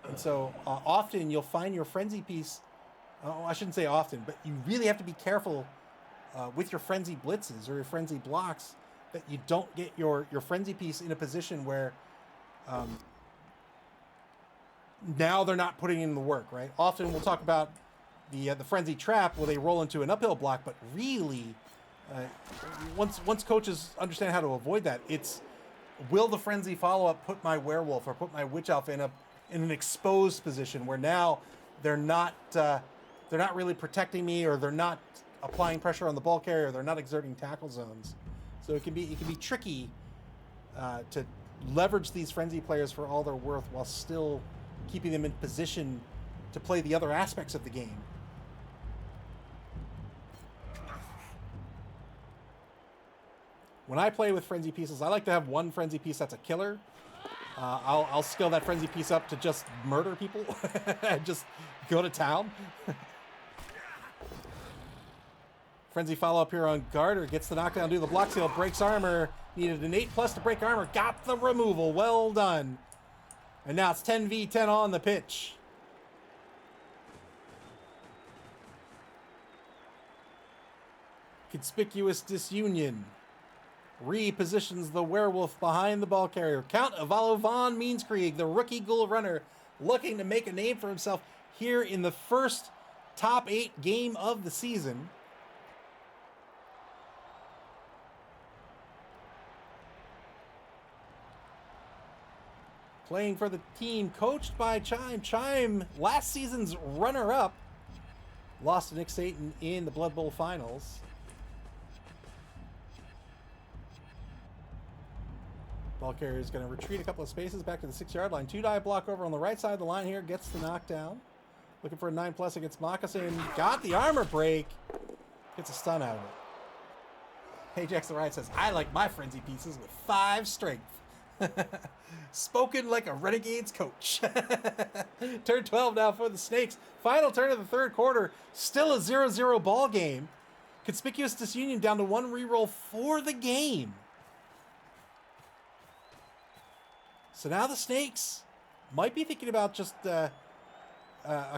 And so often you'll find your frenzy piece, I shouldn't say often, but you really have to be careful with your frenzy blitzes or your frenzy blocks that you don't get your frenzy piece in a position where now they're not putting in the work, right? Often we'll talk about the frenzy trap where they roll into an uphill block, but really once coaches understand how to avoid that, it's will the frenzy follow-up put my werewolf or put my witch elf in an exposed position where now they're not really protecting me, or they're not applying pressure on the ball carrier, or they're not exerting tackle zones. So it can be tricky to leverage these frenzy players for all they're worth while still keeping them in position to play the other aspects of the game. When I play with frenzy pieces, I like to have one frenzy piece that's a killer. I'll scale that frenzy piece up to just murder people and just go to town. Frenzy follow-up here on Garter. Gets the knockdown, do the block seal, breaks armor. Needed an 8+ to break armor. Got the removal. Well done. And now it's 10v10 on the pitch. Conspicuous Disunion repositions the werewolf behind the ball carrier. Count Avalo von Meanskrieg, the rookie ghoul runner, looking to make a name for himself here in the first top 8 game of the season. Playing for the team coached by Chime. Chime, last season's runner-up, lost to Nick Satan in the Blood Bowl finals. Ball carrier is going to retreat a couple of spaces back to the 6-yard line. 2-die block over on the right side of the line here. Gets the knockdown. Looking for a 9+ against Moccasin. Got the armor break. Gets a stun out of it. Ajax the right says, I like my frenzy pieces with 5 strength. Spoken like a Renegades coach. Turn 12 now for the Snakes. Final turn of the third quarter. Still a 0-0 ball game. Conspicuous Disunion down to 1 reroll for the game. So now the Snakes might be thinking about just a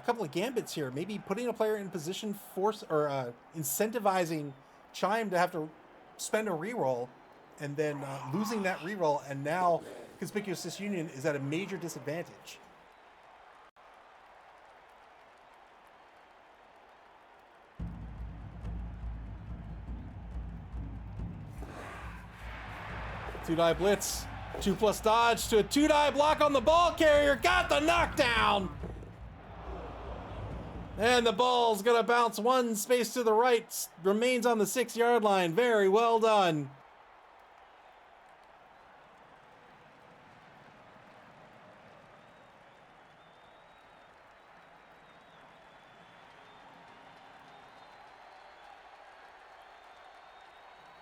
couple of gambits here. Maybe putting a player in position, incentivizing Chime to have to spend a reroll, and then losing that reroll, and now Conspicuous Disunion is at a major disadvantage. Two-die blitz. 2+ dodge to a 2-die block on the ball carrier. Got the knockdown. And the ball's going to bounce 1 space to the right. Remains on the 6-yard line. Very well done.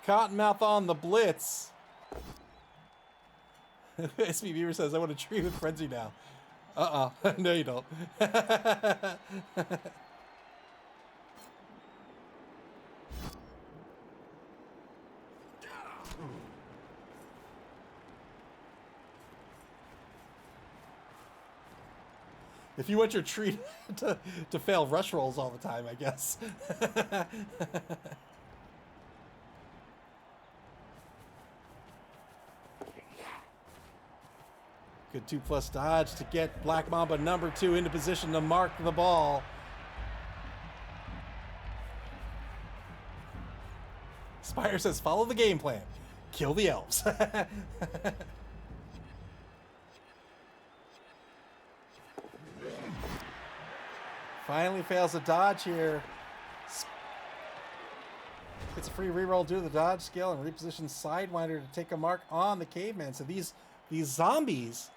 Cottonmouth on the blitz. SB Beaver says, I want to tree with Frenzy now. No, you don't. If you want your tree to fail rush rolls all the time, I guess. Good 2+ dodge to get Black Mamba number 2 into position to mark the ball. Spire says, follow the game plan. Kill the elves. Finally fails a dodge here. Gets a free reroll due to the dodge skill and repositions Sidewinder to take a mark on the caveman. So these zombies,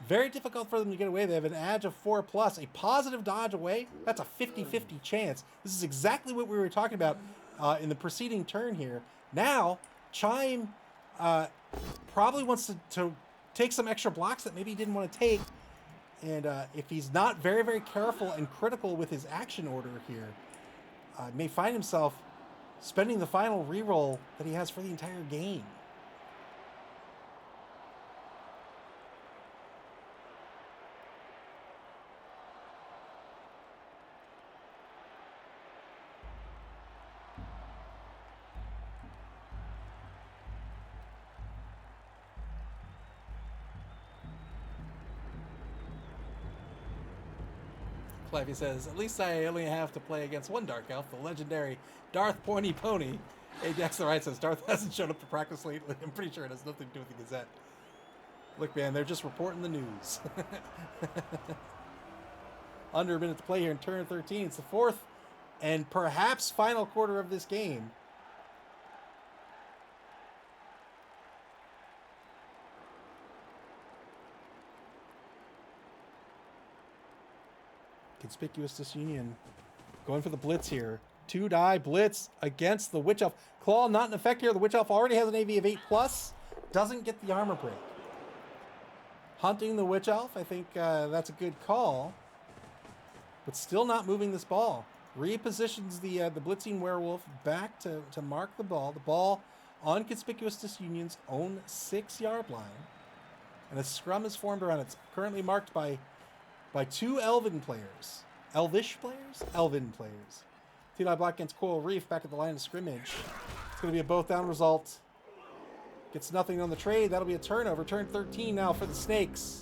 very difficult for them to get away. They have an edge of 4+, a positive dodge away. That's a 50-50 chance. This is exactly what we were talking about in the preceding turn here. Now, Chime probably wants to take some extra blocks that maybe he didn't want to take. And if he's not very, very careful and critical with his action order here, may find himself spending the final reroll that he has for the entire game. Clivey says, at least I only have to play against one Dark Elf, the legendary Darth Pointy Pony. Ajax the Right says, Darth hasn't showed up to practice lately. I'm pretty sure it has nothing to do with the Gazette. Look, man, they're just reporting the news. Under a minute to play here in turn 13. It's the fourth and perhaps final quarter of this game. Conspicuous Disunion going for the blitz here. 2-die blitz against the Witch Elf. Claw not in effect here. The Witch Elf already has an AV of 8+. Doesn't get the armor break. Hunting the Witch Elf. I think that's a good call. But still not moving this ball. Repositions the blitzing werewolf back to mark the ball. The ball on Conspicuous Disunion's own 6-yard line. And a scrum is formed around it. It's currently marked by 2 Elven players. Elvish players? Elven players. 2-die block against Coral Reef back at the line of scrimmage. It's going to be a both down result. Gets nothing on the trade. That'll be a turnover. Turn 13 now for the Snakes.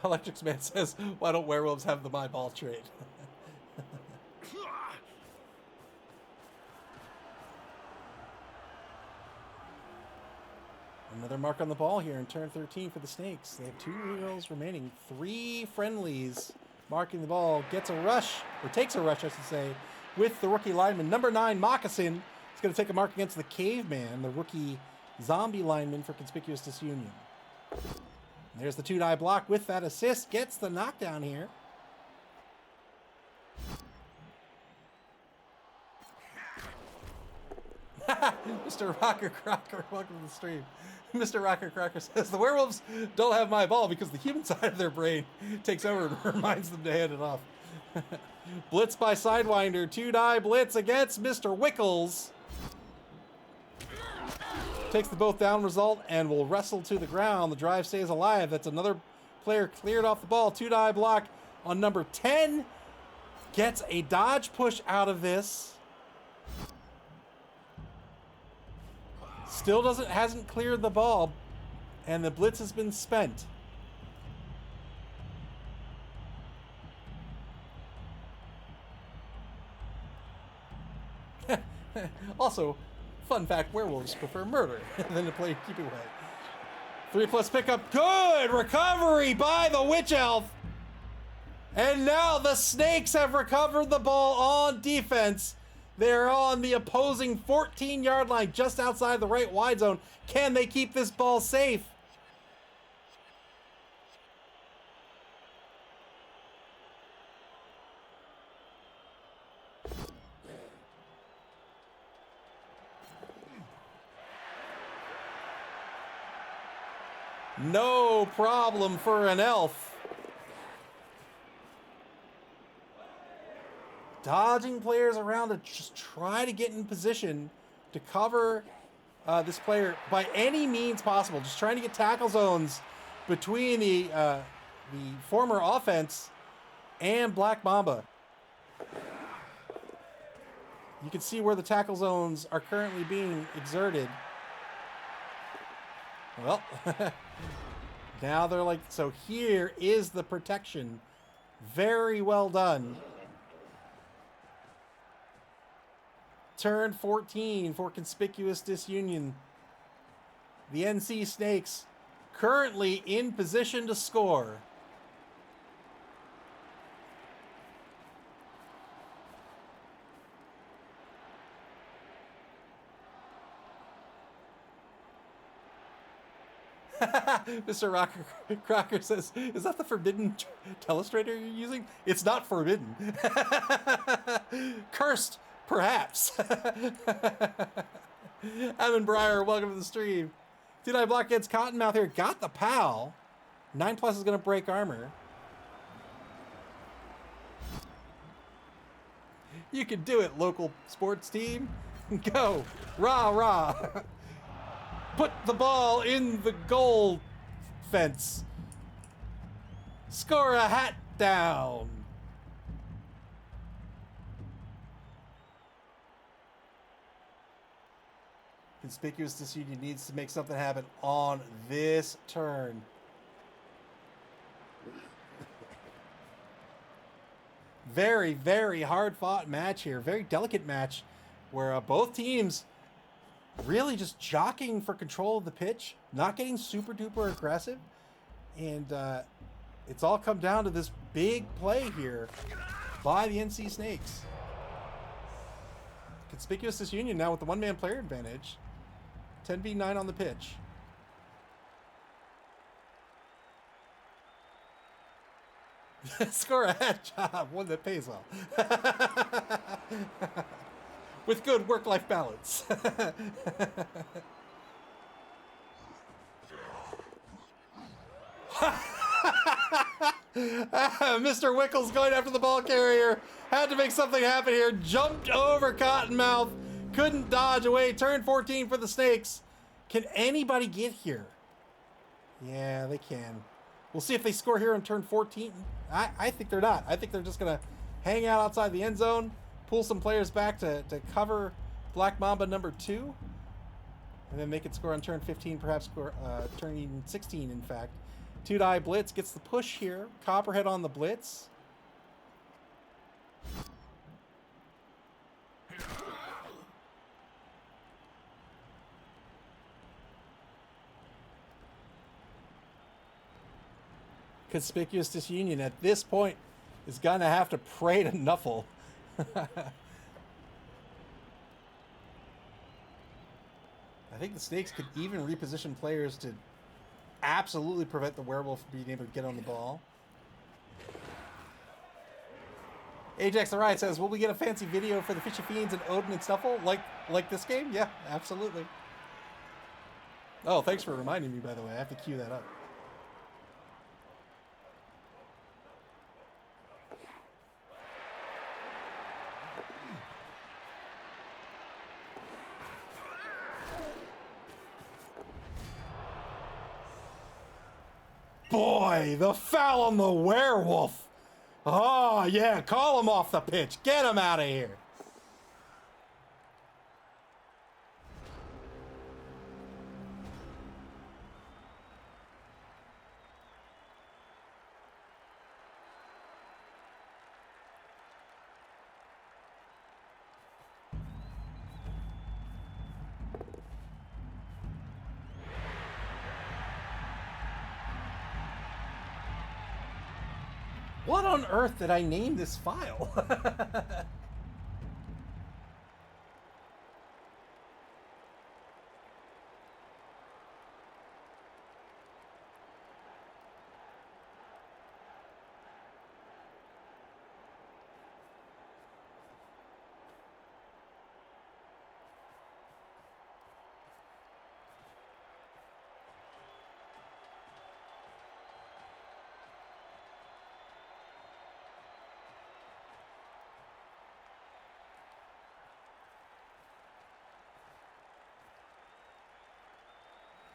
Electrics Man says, why don't werewolves have the my ball trade? Another mark on the ball here in turn 13 for the Snakes. They have 2 rerolls remaining. 3 friendlies marking the ball. Gets a rush, or takes a rush, I should say, with the rookie lineman. Number 9, Moccasin, is going to take a mark against the Caveman, the rookie zombie lineman for Conspicuous Disunion. There's the 2-die block with that assist. Gets the knockdown here. Mr. Rocker Crocker, welcome to the stream. Mr. Rocker Crocker says, the werewolves don't have my ball because the human side of their brain takes over and reminds them to hand it off. Blitz by Sidewinder. 2-die blitz against Mr. Wickles. Takes the both down result and will wrestle to the ground. The drive stays alive. That's another player cleared off the ball. 2-die block on number 10. Gets a dodge push out of this. Still hasn't cleared the ball. And the blitz has been spent. Also, fun fact, werewolves prefer murder than to play keep away. 3+ pickup. Good recovery by the Witch Elf. And now the Snakes have recovered the ball on defense. They're on the opposing 14-yard line just outside the right wide zone. Can they keep this ball safe? No problem for an elf. Dodging players around to just try to get in position to cover this player by any means possible. Just trying to get tackle zones between the former offense and Black Mamba. You can see where the tackle zones are currently being exerted. Well, now they're like, so here is the protection. Very well done. Turn 14 for Conspicuous Disunion. The NC Snakes currently in position to score. Mr. Crocker says, is that the forbidden telestrator you're using? It's not forbidden. Cursed, perhaps. Evan Breyer, welcome to the stream. 2-9 block gets Cottonmouth here. Got the PAL. 9+ is going to break armor. You can do it, local sports team. Go. Rah, rah. Put the ball in the goal fence. Score a hat down. Conspicuous Disunion needs to make something happen on this turn. Very, very hard-fought match here. Very delicate match where both teams really just jockeying for control of the pitch, not getting super duper aggressive. And it's all come down to this big play here by the NC Snakes. Conspicuous Disunion now with the one-man player advantage. 10v9 on the pitch. Score a hat job, one that pays well. With good work-life balance. Mr. Wickles going after the ball carrier. Had to make something happen here. Jumped over Cottonmouth. Couldn't dodge away. Turn 14 for the Snakes. Can anybody get here? Yeah, they can. We'll see if they score here on turn 14. I think they're not. I think they're just going to hang out outside the end zone, pull some players back to cover Black Mamba number 2, and then make it score on turn 15, perhaps score turn 16, in fact. 2-die blitz gets the push here. Copperhead on the blitz. Conspicuous Disunion at this point is going to have to pray to Nuffle. I think the Snakes could even reposition players to absolutely prevent the Werewolf from being able to get on the ball. Ajax the Riot says, will we get a fancy video for the Fishy Fiends and Odin and Snuffle like this game? Yeah, absolutely. Oh, thanks for reminding me, by the way. I have to cue that up. Boy, the foul on the Werewolf. Oh, yeah, call him off the pitch. Get him out of here. What on earth did I name this file?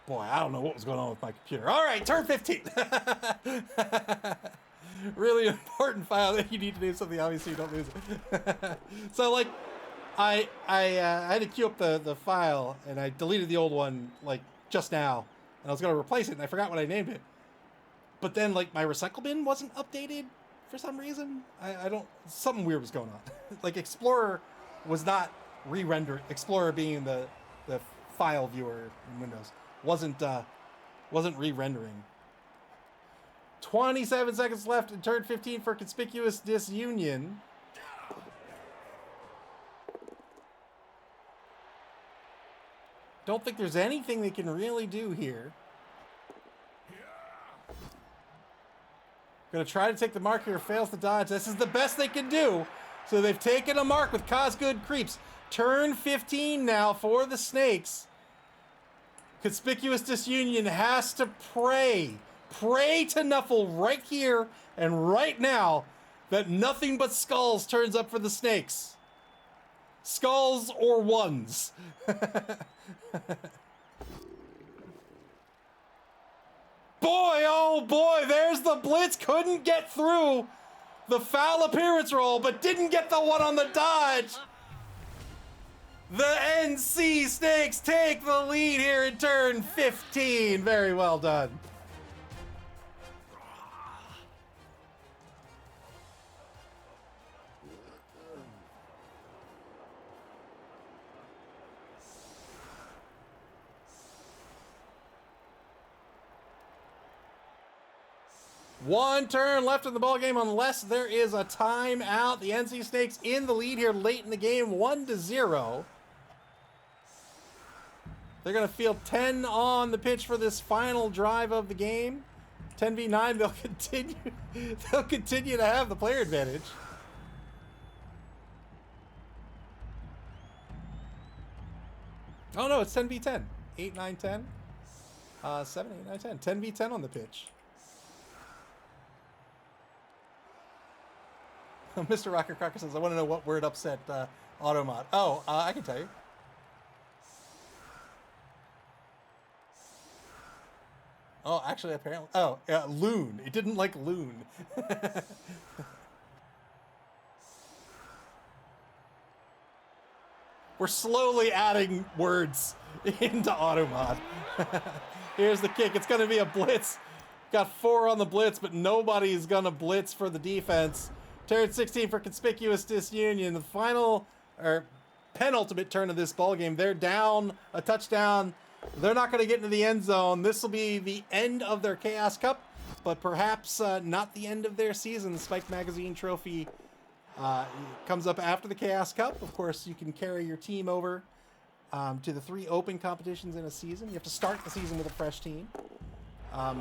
Boy, I don't know what was going on with my computer. All right, turn 15. Really important file that you need to do something, obviously you don't lose it. So, like, I had to queue up the file, and I deleted the old one, like, just now. And I was going to replace it, and I forgot what I named it. But then, like, my recycle bin wasn't updated for some reason. I don't... Something weird was going on. Like, Explorer was not re-rendered. Explorer being the file viewer in Windows wasn't re-rendering. 27 seconds left in turn 15 for Conspicuous Disunion. Don't think there's anything they can really do here. Gonna try to take the mark here, fails to dodge. This is the best they can do. So they've taken a mark with Cosgood Creeps. Turn 15 now for the Snakes. Conspicuous Disunion has to pray to Nuffle right here and right now that nothing but skulls turns up for the Snakes. Skulls or ones. Boy, oh boy, there's the blitz. Couldn't get through the foul appearance roll, but didn't get the one on the dodge. The NC Snakes take the lead here in turn 15. Very well done. One turn left in the ball game unless there is a timeout. The NC Snakes in the lead here late in the game, 1-0. They're going to field 10 on the pitch for this final drive of the game. 10v9, they'll continue to have the player advantage. Oh no, it's 10v10. 8, 9, 10. 7, 8, 9, 10. 10v10 on the pitch. Mr. Rocker Crocker says, I want to know what word upset Automod. Oh, I can tell you. Oh, actually, apparently. Oh, loon. It didn't like loon. We're slowly adding words into Automod. Here's the kick. It's going to be a blitz. Got 4 on the blitz, but nobody's going to blitz for the defense. Turn 16 for Conspicuous Disunion. The final, or penultimate turn of this ballgame. They're down a touchdown. They're not going to get into the end zone. This will be the end of their Chaos Cup, but perhaps not the end of their season. The Spike Magazine trophy comes up after the Chaos Cup. Of course, you can carry your team over to the 3 open competitions in a season. You have to start the season with a fresh team. I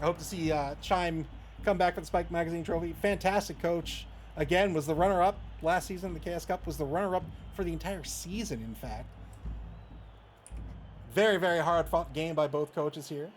hope to see Chime come back for the Spike Magazine trophy. Fantastic coach. Again, was the runner-up last season. The Chaos Cup was the runner-up for the entire season, in fact. Very, very hard-fought game by both coaches here.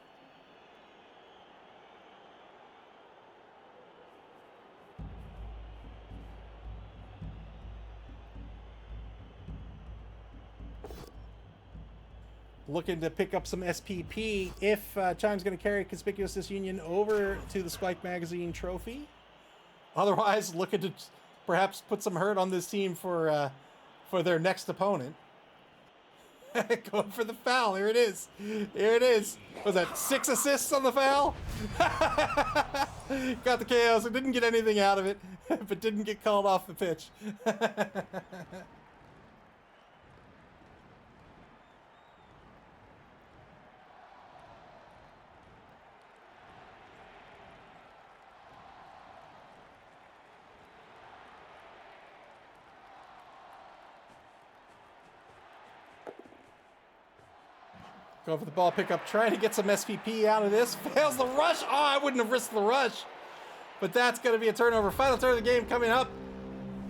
Looking to pick up some SPP if Chime's going to carry Conspicuous Disunion over to the Spike Magazine trophy. Otherwise, looking to perhaps put some hurt on this team for their next opponent. Going for the foul. Here it is. Here it is. Was that 6 assists on the foul? Got the chaos. It didn't get anything out of it, but didn't get called off the pitch. Going for the ball pickup, trying to get some SPP out of this. Fails the rush. Oh, I wouldn't have risked the rush. But that's going to be a turnover. Final turn of the game coming up.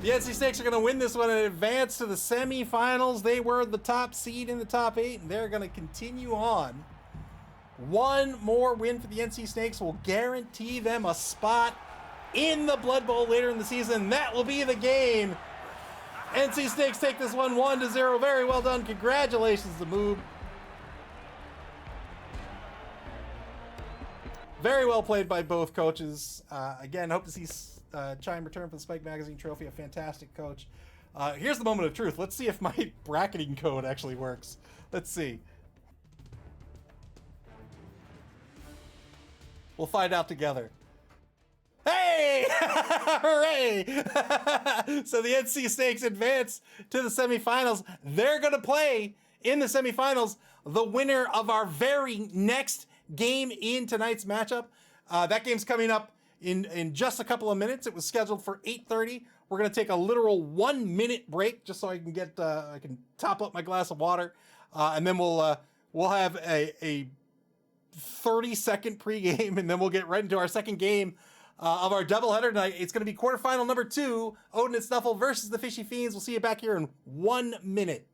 The NC Snakes are going to win this one and advance to the semifinals. They were the top seed in the top 8, and they're going to continue on. One more win for the NC Snakes will guarantee them a spot in the Blood Bowl later in the season. That will be the game. NC Snakes take this one 1-0. Very well done. Congratulations, the Moob. Very well played by both coaches. Again, hope to see Chime return for the Spike Magazine Trophy. A fantastic coach. Here's the moment of truth. Let's see if my bracketing code actually works. Let's see. We'll find out together. Hey! Hooray! So the NC Snakes advance to the semifinals. They're going to play in the semifinals the winner of our very next game in tonight's matchup. That game's coming up in just a couple of minutes. It was scheduled for 8:30. We're going to take a literal 1 minute break just so I can get I can top up my glass of water, and then we'll have a 30-second pregame, and then we'll get right into our second game of our doubleheader tonight. It's going to be quarterfinal number 2, Odin and Snuffle versus the Fishy Fiends. We'll see you back here in 1 minute.